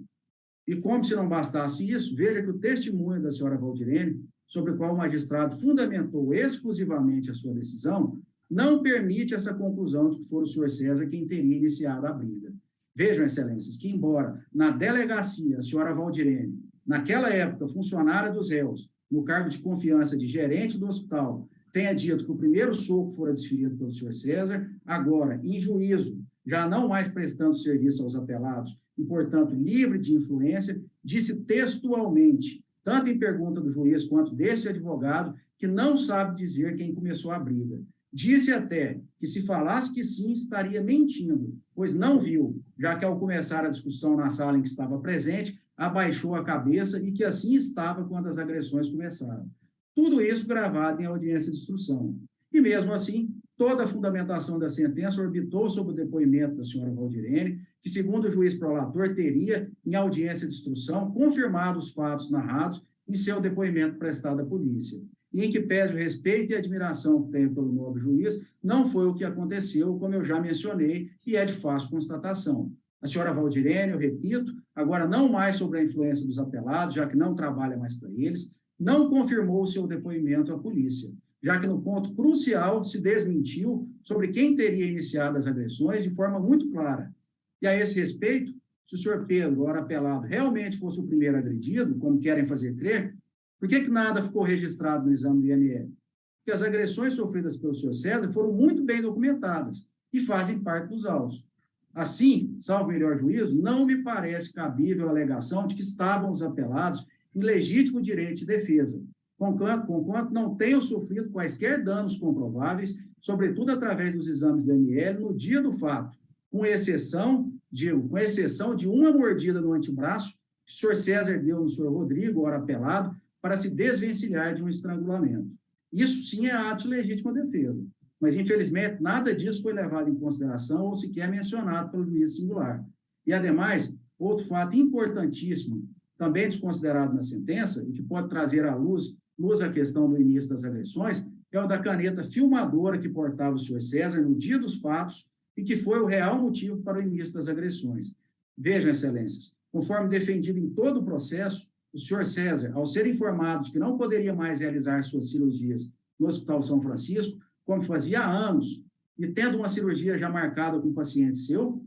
E como se não bastasse isso, veja que o testemunho da senhora Valdirene, sobre o qual o magistrado fundamentou exclusivamente a sua decisão, não permite essa conclusão de que foi o senhor César quem teria iniciado a briga. Vejam, excelências, que embora na delegacia a senhora Valdirene, naquela época funcionária dos réus, no cargo de confiança de gerente do hospital, tenha dito que o primeiro soco fora desferido pelo senhor César, agora, em juízo, já não mais prestando serviço aos apelados e, portanto, livre de influência, disse textualmente, tanto em pergunta do juiz quanto desse advogado, que não sabe dizer quem começou a briga. Disse até que, se falasse que sim, estaria mentindo, pois não viu, já que, ao começar a discussão na sala em que estava presente, abaixou a cabeça e que assim estava quando as agressões começaram. Tudo isso gravado em audiência de instrução. E, mesmo assim, toda a fundamentação da sentença orbitou sobre o depoimento da senhora Valdirene, que, segundo o juiz prolator, teria, em audiência de instrução, confirmado os fatos narrados em seu depoimento prestado à polícia. E em que pese o respeito e admiração que tenho pelo nobre juiz, não foi o que aconteceu, como eu já mencionei, e é de fácil constatação. A senhora Valdirene, eu repito, agora não mais sobre a influência dos apelados, já que não trabalha mais para eles, não confirmou o seu depoimento à polícia, já que no ponto crucial se desmentiu sobre quem teria iniciado as agressões de forma muito clara. E a esse respeito, se o senhor Pedro, ora apelado, realmente fosse o primeiro agredido, como querem fazer crer, por que nada ficou registrado no exame do IML? Porque as agressões sofridas pelo senhor César foram muito bem documentadas e fazem parte dos autos. Assim, salvo melhor juízo, não me parece cabível a alegação de que estavam os apelados em legítimo direito de defesa, conquanto não tenham sofrido quaisquer danos comprováveis, sobretudo através dos exames do IML, no dia do fato, com exceção de uma mordida no antebraço que o senhor César deu no senhor Rodrigo, ora apelado, para se desvencilhar de um estrangulamento. Isso sim é ato de legítima defesa, mas infelizmente nada disso foi levado em consideração ou sequer mencionado pelo juiz singular. E, ademais, outro fato importantíssimo, também desconsiderado na sentença, e que pode trazer à luz a questão do início das agressões, é o da caneta filmadora que portava o senhor César no dia dos fatos e que foi o real motivo para o início das agressões. Vejam, excelências, conforme defendido em todo o processo, o senhor César, ao ser informado de que não poderia mais realizar suas cirurgias no Hospital São Francisco, como fazia há anos, e tendo uma cirurgia já marcada com um paciente seu,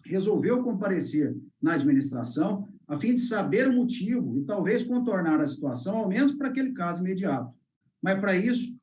resolveu comparecer na administração a fim de saber o motivo e talvez contornar a situação, ao menos para aquele caso imediato. Mas, para isso,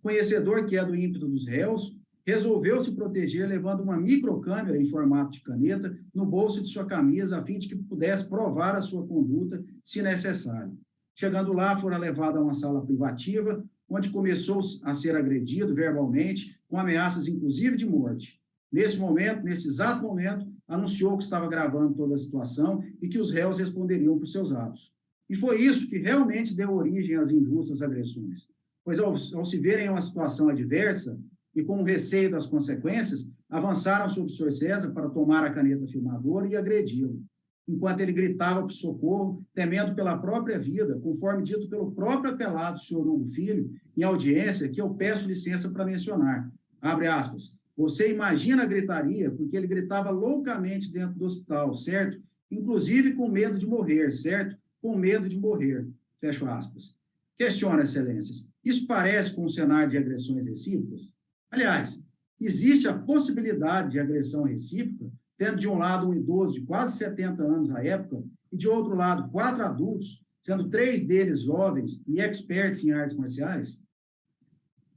conhecedor que é do ímpeto dos réus, resolveu se proteger levando uma microcâmera em formato de caneta no bolso de sua camisa, a fim de que pudesse provar a sua conduta, se necessário. Chegando lá, fora levado a uma sala privativa, onde começou a ser agredido verbalmente, com ameaças, inclusive, de morte. Nesse exato momento, anunciou que estava gravando toda a situação e que os réus responderiam por seus atos. E foi isso que realmente deu origem às injustas agressões, pois ao se verem em uma situação adversa e com o receio das consequências, avançaram sobre o senhor César para tomar a caneta filmadora e agredi-lo, enquanto ele gritava por socorro, temendo pela própria vida, conforme dito pelo próprio apelado, senhor Hugo Filho, em audiência, que eu peço licença para mencionar. Abre aspas. Você imagina a gritaria, porque ele gritava loucamente dentro do hospital, certo? Inclusive com medo de morrer, certo? Com medo de morrer. Fecho aspas. Questiono, excelências. Isso parece com um cenário de agressões recíprocas? Aliás, existe a possibilidade de agressão recíproca, tendo de um lado um idoso de quase 70 anos à época e de outro lado 4 adultos, sendo 3 deles jovens e experts em artes marciais?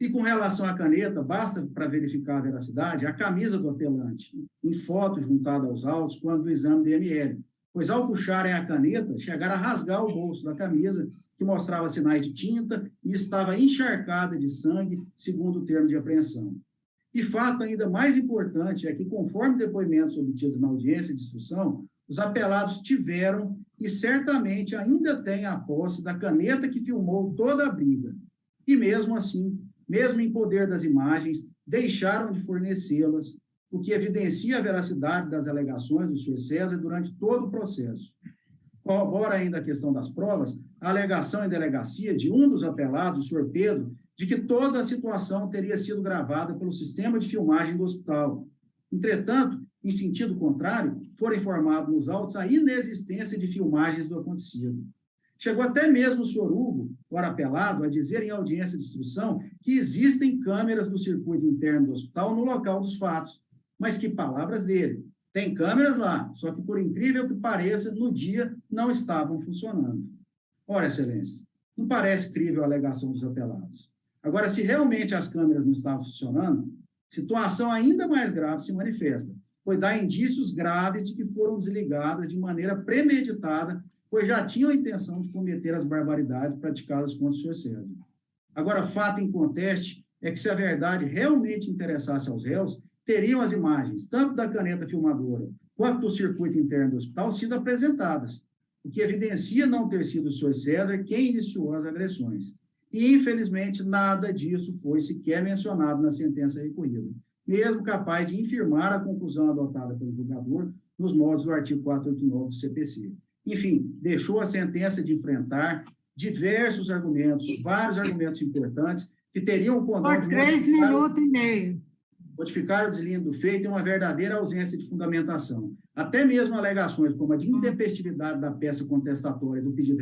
E com relação à caneta, basta para verificar a veracidade a camisa do apelante, em foto juntada aos autos, quando do exame do IML, pois ao puxarem a caneta, chegaram a rasgar o bolso da camisa, que mostrava sinais de tinta e estava encharcada de sangue, segundo o termo de apreensão. E fato ainda mais importante é que, conforme depoimentos obtidos na audiência de instrução, os apelados tiveram e certamente ainda têm a posse da caneta que filmou toda a briga. E mesmo assim, mesmo em poder das imagens, deixaram de fornecê-las, o que evidencia a veracidade das alegações do senhor César durante todo o processo. Corrobora ainda a questão das provas, a alegação em delegacia de um dos apelados, o senhor Pedro, de que toda a situação teria sido gravada pelo sistema de filmagem do hospital. Entretanto, em sentido contrário, foram informados nos autos a inexistência de filmagens do acontecido. Chegou até mesmo o senhor Hugo, ora apelado, a dizer em audiência de instrução que existem câmeras do circuito interno do hospital no local dos fatos. Mas que palavras dele? Tem câmeras lá, só que, por incrível que pareça, no dia não estavam funcionando. Ora, excelências, não parece crível a alegação dos apelados. Agora, se realmente as câmeras não estavam funcionando, situação ainda mais grave se manifesta, pois dá indícios graves de que foram desligadas de maneira premeditada, pois já tinham a intenção de cometer as barbaridades praticadas contra o senhor César. Agora, fato em conteste é que se a verdade realmente interessasse aos réus, teriam as imagens, tanto da caneta filmadora quanto do circuito interno do hospital, sido apresentadas, o que evidencia não ter sido o senhor César quem iniciou as agressões. E, infelizmente, nada disso foi sequer mencionado na sentença recorrida, mesmo capaz de infirmar a conclusão adotada pelo julgador nos moldes do artigo 489 do CPC. Enfim, deixou a sentença de enfrentar diversos argumentos, vários argumentos importantes, que teriam o condão de 3 minutos e meio. Modificar o deslindo do feito em uma verdadeira ausência de fundamentação. Até mesmo alegações como a de intempestividade da peça contestatória do pedido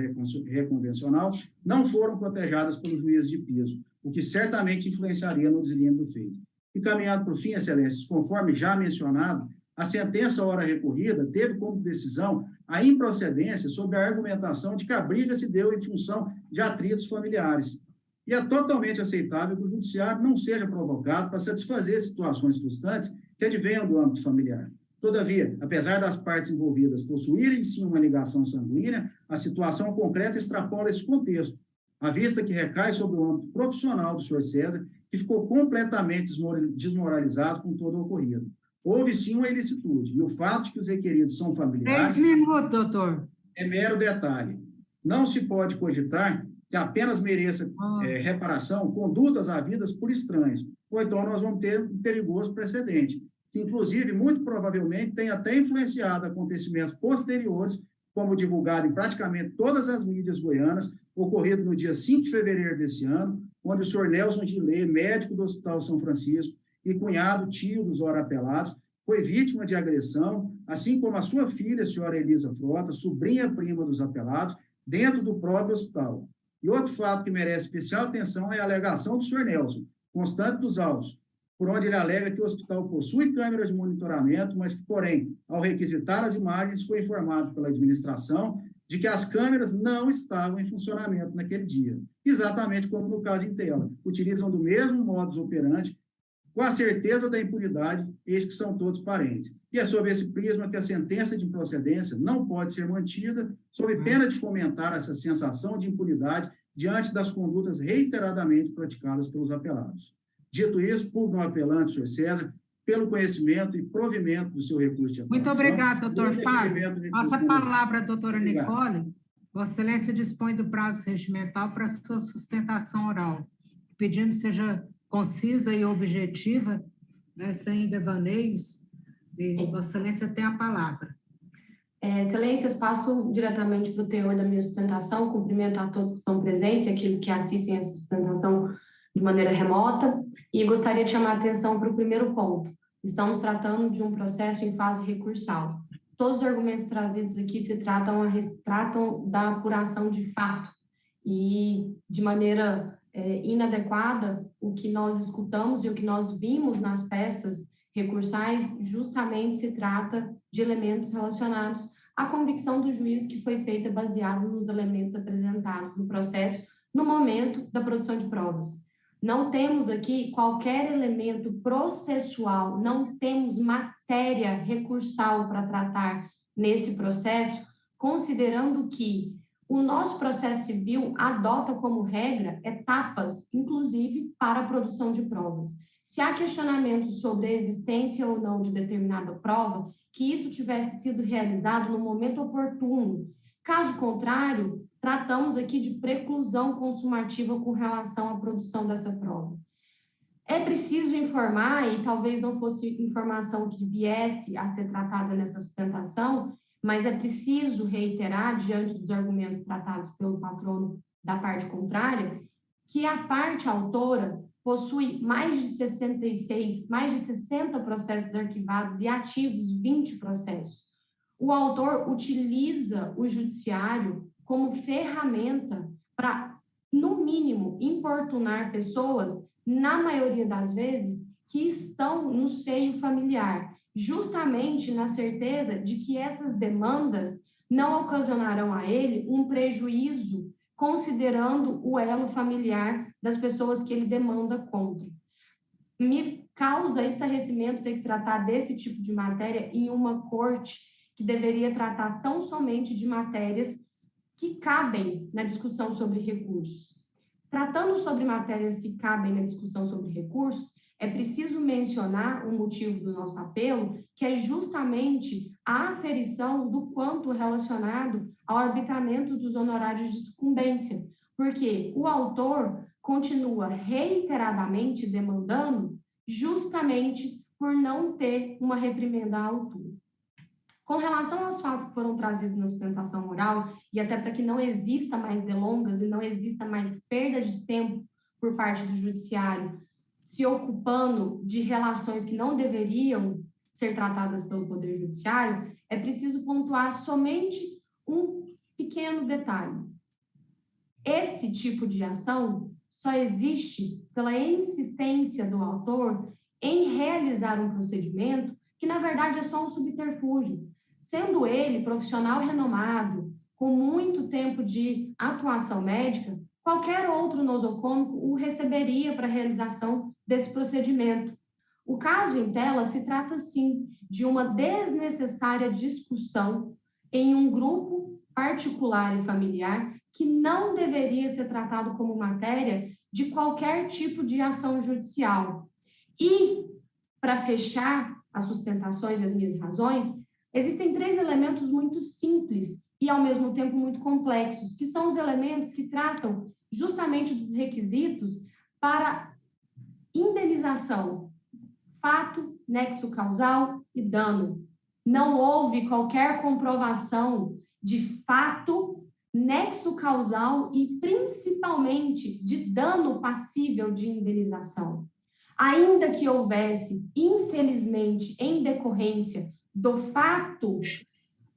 reconvencional não foram cotejadas pelo juiz de piso, o que certamente influenciaria no deslindo do feito. E caminhado por fim, excelências, conforme já mencionado, a sentença ora recorrida teve como decisão a improcedência sobre a argumentação de que a briga se deu em função de atritos familiares. E é totalmente aceitável que o judiciário não seja provocado para satisfazer situações frustrantes que advenham do âmbito familiar. Todavia, apesar das partes envolvidas possuírem sim uma ligação sanguínea, a situação concreta extrapola esse contexto, à vista que recai sobre o âmbito profissional do senhor César, que ficou completamente desmoralizado com todo o ocorrido. Houve sim uma ilicitude, e o fato de que os requeridos são familiares... 3 minutos, doutor. É mero detalhe. Não se pode cogitar que apenas mereça reparação condutas havidas por estranhos, ou então nós vamos ter um perigoso precedente, que inclusive, muito provavelmente, tem até influenciado acontecimentos posteriores, como divulgado em praticamente todas as mídias goianas, ocorrido no dia 5 de fevereiro desse ano, onde o senhor Nelson Gillet, médico do Hospital São Francisco, e cunhado, tio dos ora apelados, foi vítima de agressão, assim como a sua filha, a senhora Elisa Frota, sobrinha prima dos apelados, dentro do próprio hospital. E outro fato que merece especial atenção é a alegação do senhor Nelson, constante dos autos, por onde ele alega que o hospital possui câmeras de monitoramento, mas que, porém, ao requisitar as imagens, foi informado pela administração de que as câmeras não estavam em funcionamento naquele dia. Exatamente como no caso em tela. Utilizam do mesmo modus operandi, com a certeza da impunidade, eis que são todos parentes. E é sob esse prisma que a sentença de improcedência não pode ser mantida, sob pena de fomentar essa sensação de impunidade diante das condutas reiteradamente praticadas pelos apelados. Dito isso, pugno ao apelante, senhor César, pelo conhecimento e provimento do seu recurso de apelação. Muito obrigado, doutor Fábio. Passa a palavra à doutora Nicole. Vossa Excelência dispõe do prazo regimental para sua sustentação oral. Pedimos que seja concisa e objetiva, né, sem devaneios, e Vossa Excelência tem a palavra. Excelências, passo diretamente para o teor da minha sustentação, cumprimento a todos que estão presentes e aqueles que assistem essa sustentação de maneira remota, e gostaria de chamar a atenção para o primeiro ponto. Estamos tratando de um processo em fase recursal. Todos os argumentos trazidos aqui se tratam da apuração de fato, e de maneira inadequada, o que nós escutamos e o que nós vimos nas peças recursais justamente se trata de elementos relacionados à convicção do juiz que foi feita baseado nos elementos apresentados no processo no momento da produção de provas. Não temos aqui qualquer elemento processual, não temos matéria recursal para tratar nesse processo, considerando que o nosso processo civil adota como regra etapas, inclusive para a produção de provas. Se há questionamentos sobre a existência ou não de determinada prova, que isso tivesse sido realizado no momento oportuno. Caso contrário, tratamos aqui de preclusão consumativa com relação à produção dessa prova. É preciso informar, e talvez não fosse informação que viesse a ser tratada nessa sustentação, mas é preciso reiterar, diante dos argumentos tratados pelo patrono da parte contrária, que a parte autora possui mais de 60 processos arquivados e ativos 20 processos. O autor utiliza o judiciário como ferramenta para, no mínimo, importunar pessoas, na maioria das vezes, que estão no seio familiar, justamente na certeza de que essas demandas não ocasionarão a ele um prejuízo considerando o elo familiar das pessoas que ele demanda contra. Me causa estarrecimento ter que tratar desse tipo de matéria em uma corte que deveria tratar tão somente de matérias que cabem na discussão sobre recursos. Tratando sobre matérias que cabem na discussão sobre recursos, é preciso mencionar o motivo do nosso apelo, que é justamente a aferição do quanto relacionado ao arbitramento dos honorários de sucumbência, porque o autor continua reiteradamente demandando justamente por não ter uma reprimenda à altura. Com relação aos fatos que foram trazidos na sustentação oral, e até para que não exista mais delongas e não exista mais perda de tempo por parte do judiciário, se ocupando de relações que não deveriam ser tratadas pelo Poder Judiciário, é preciso pontuar somente um pequeno detalhe. Esse tipo de ação só existe pela insistência do autor em realizar um procedimento que, na verdade, é só um subterfúgio. Sendo ele profissional renomado, com muito tempo de atuação médica, qualquer outro nosocômico o receberia para a realização desse procedimento. O caso em tela se trata, sim, de uma desnecessária discussão em um grupo particular e familiar que não deveria ser tratado como matéria de qualquer tipo de ação judicial. E, para fechar as sustentações e as minhas razões, existem 3 elementos muito simples e, ao mesmo tempo, muito complexos, que são os elementos que tratam justamente dos requisitos para indenização: fato, nexo causal e dano. Não houve qualquer comprovação de fato, nexo causal e, principalmente, de dano passível de indenização. Ainda que houvesse, infelizmente, em decorrência do fato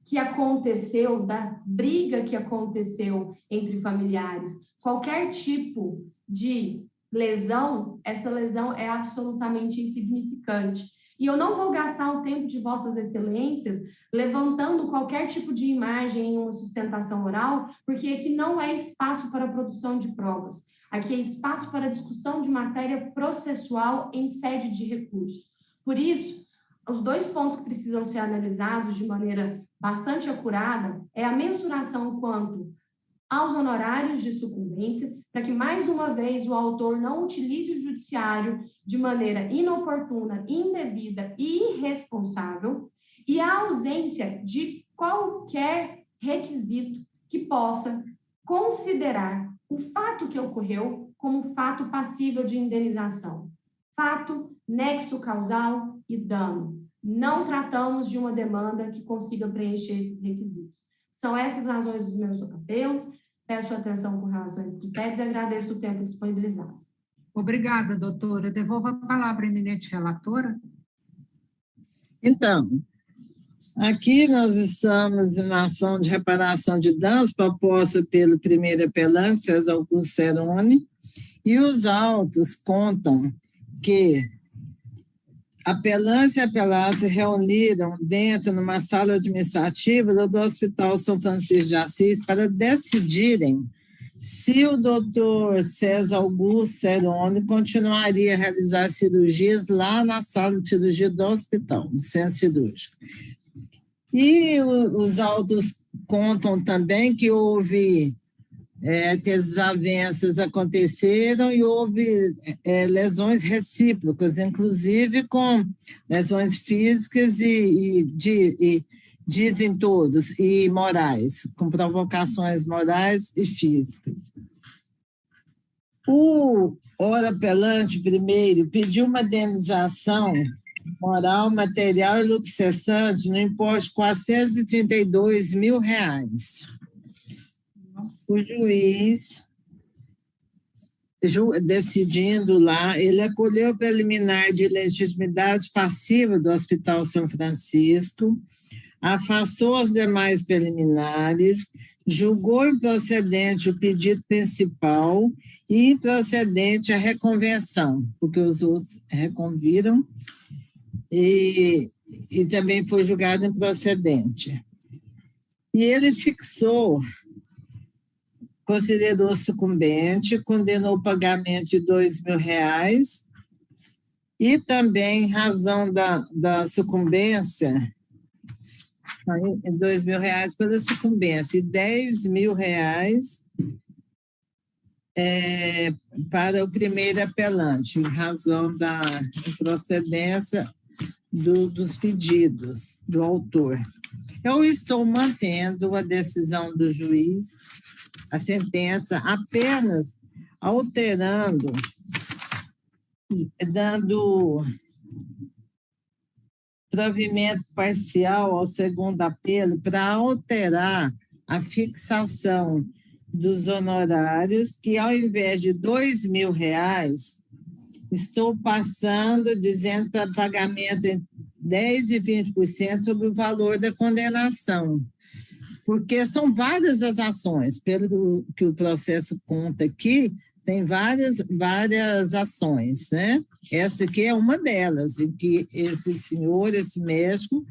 que aconteceu, da briga que aconteceu entre familiares, qualquer tipo de lesão, essa lesão é absolutamente insignificante. E eu não vou gastar o tempo de Vossas Excelências levantando qualquer tipo de imagem em uma sustentação oral, porque aqui não é espaço para a produção de provas. Aqui é espaço para discussão de matéria processual em sede de recurso. Por isso, os 2 pontos que precisam ser analisados de maneira bastante acurada é a mensuração quanto aos honorários de sucumbência, para que, mais uma vez, o autor não utilize o judiciário de maneira inoportuna, indevida e irresponsável, e a ausência de qualquer requisito que possa considerar o fato que ocorreu como fato passível de indenização. Fato, nexo causal e dano. Não tratamos de uma demanda que consiga preencher esses requisitos. São essas razões dos meus apelos. Peço atenção com relação a esses critérios e agradeço o tempo disponibilizado. Obrigada, doutora. Devolvo a palavra à eminente relatora. Então, aqui nós estamos em ação de reparação de danos proposta pelo primeiro apelante, César Augusto Cerone, e os autos contam que apelante e apelante se reuniram dentro de uma sala administrativa do Hospital São Francisco de Assis para decidirem se o doutor César Augusto Cerone continuaria a realizar cirurgias lá na sala de cirurgia do hospital, no centro cirúrgico. E os autos contam também que houve que as desavenças aconteceram e houve lesões recíprocas, inclusive com lesões físicas e dizem todos, e morais, com provocações morais e físicas. O ora apelante primeiro pediu uma indenização moral, material e lucro cessante no importe de R$432 mil. O juiz, decidindo lá, ele acolheu o preliminar de legitimidade passiva do Hospital São Francisco, afastou os demais preliminares, julgou improcedente o pedido principal e improcedente a reconvenção, porque os outros reconviram, e também foi julgado improcedente. E ele fixou considerou sucumbente, condenou o pagamento de R$2.000 e também, em razão da sucumbência, R$2.000 pela sucumbência e R$10.000 para o primeiro apelante, em razão da improcedência dos pedidos do autor. Eu estou mantendo a decisão do juiz, a sentença, apenas alterando, dando provimento parcial ao segundo apelo para alterar a fixação dos honorários, que ao invés de R$2.000, estou passando, dizendo para pagamento entre 10% e 20% sobre o valor da condenação. Porque são várias as ações, pelo que o processo conta aqui, tem várias ações, né? Essa aqui é uma delas, em que esse senhor, esse médico,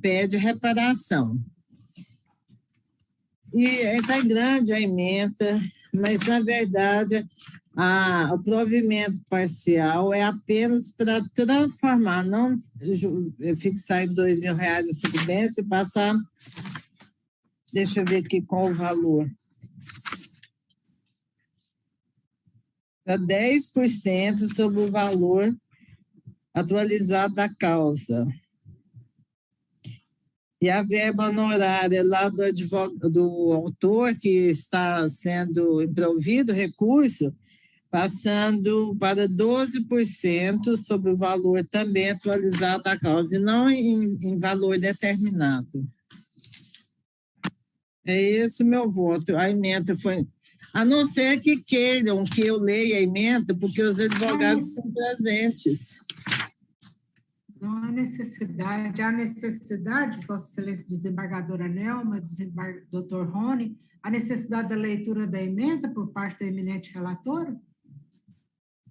pede reparação. E está grande a emenda, mas, na verdade, o provimento parcial é apenas para transformar, não fixar em R$2.000 a sucumbência e passar, deixa eu ver aqui qual o valor, para 10% sobre o valor atualizado da causa. E a verba honorária lá do autor, que está sendo improvido recurso, passando para 12% sobre o valor também atualizado da causa, e não em valor determinado. É esse o meu voto. A emenda foi... A não ser que queiram que eu leia a emenda, porque os advogados estão presentes. Não há necessidade. Há necessidade, Vossa Excelência desembargadora Nelma, doutor Rony, a necessidade da leitura da emenda por parte da eminente relatora?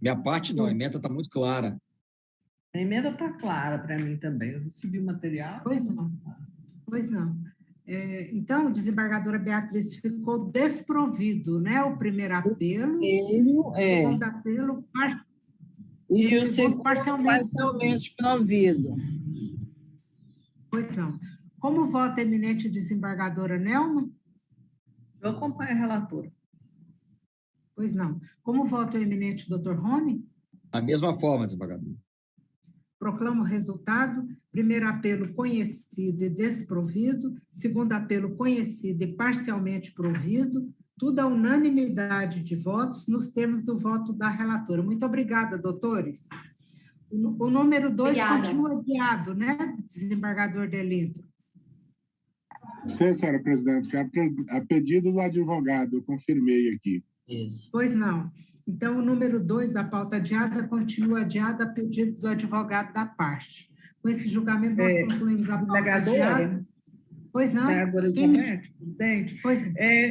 Minha parte não, a emenda está muito clara. A emenda está clara para mim também. Eu recebi o material. Pois não. Pois não. Então, desembargadora Beatriz, ficou desprovido, né? O primeiro apelo, o segundo apelo, e o segundo parcialmente provido. Pois não. Como vota a eminente desembargadora Nelma? Eu acompanho a relatora. Pois não. Como vota o eminente doutor Rony? Da mesma forma, desembargador. Proclamo o resultado. Primeiro apelo conhecido e desprovido. Segundo apelo conhecido e parcialmente provido. Tudo a unanimidade de votos nos termos do voto da relatora. Muito obrigada, doutores. O número 2 continua adiado, né, desembargador Delinto? Sim, senhora presidente, a pedido do advogado, eu confirmei aqui. Isso. Pois não. Então, o número 2 da pauta adiada continua adiada a pedido do advogado da parte. Com esse julgamento, nós concluímos a pauta adiada. Pois não. Presidente. Pois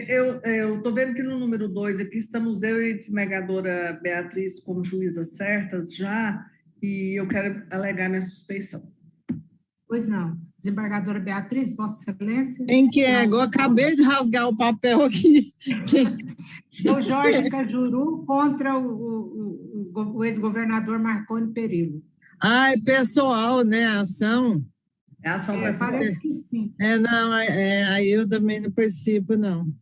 eu estou vendo que no número 2 aqui estamos eu e a desembargadora Beatriz como juízas certas já, e eu quero alegar minha suspeição. Pois não. Desembargadora Beatriz, Vossa Excelência. Quem que é? Eu acabei de rasgar o papel aqui. O Jorge Cajuru contra o ex-governador Marconi Perillo. Ah, é pessoal, né? A ação. É ação pessoal? Parece que sim. Não, aí eu também não participo, não.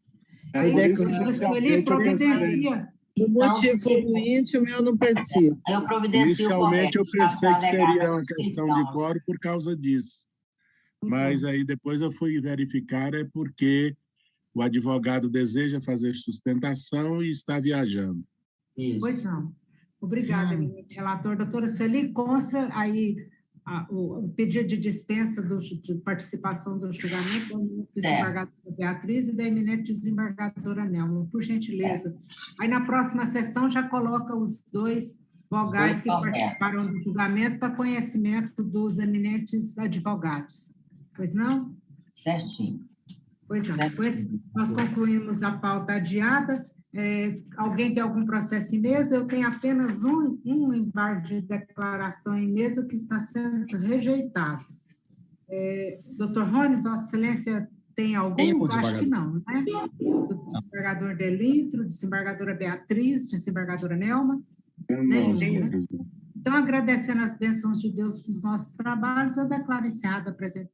Aí ele providencia. O motivo foi o íntimo, eu não participo. Inicialmente, eu pensei que seria uma questão de quórum por causa disso. Mas aí depois eu fui verificar, é porque o advogado deseja fazer sustentação e está viajando. Isso. Pois não. Obrigada, relator. Doutora Sueli, consta aí o pedido de dispensa de participação do julgamento da desembargadora Beatriz e da eminente desembargadora Nelma, por gentileza. Aí na próxima sessão já coloca os dois vogais que participaram do julgamento para conhecimento dos eminentes advogados. Pois não? Certinho. Pois não. Depois nós concluímos a pauta adiada. Alguém tem algum processo em mesa? Eu tenho apenas um embargo de declaração em mesa que está sendo rejeitado. Doutor Rony, Vossa Excelência Tem algum? Tem um Eu acho que desembargador. não, né? Do desembargador Delitro, desembargadora Beatriz, desembargadora Nelma? Nenhum, né? Então, agradecendo as bênçãos de Deus para os nossos trabalhos, eu declaro encerrada a presença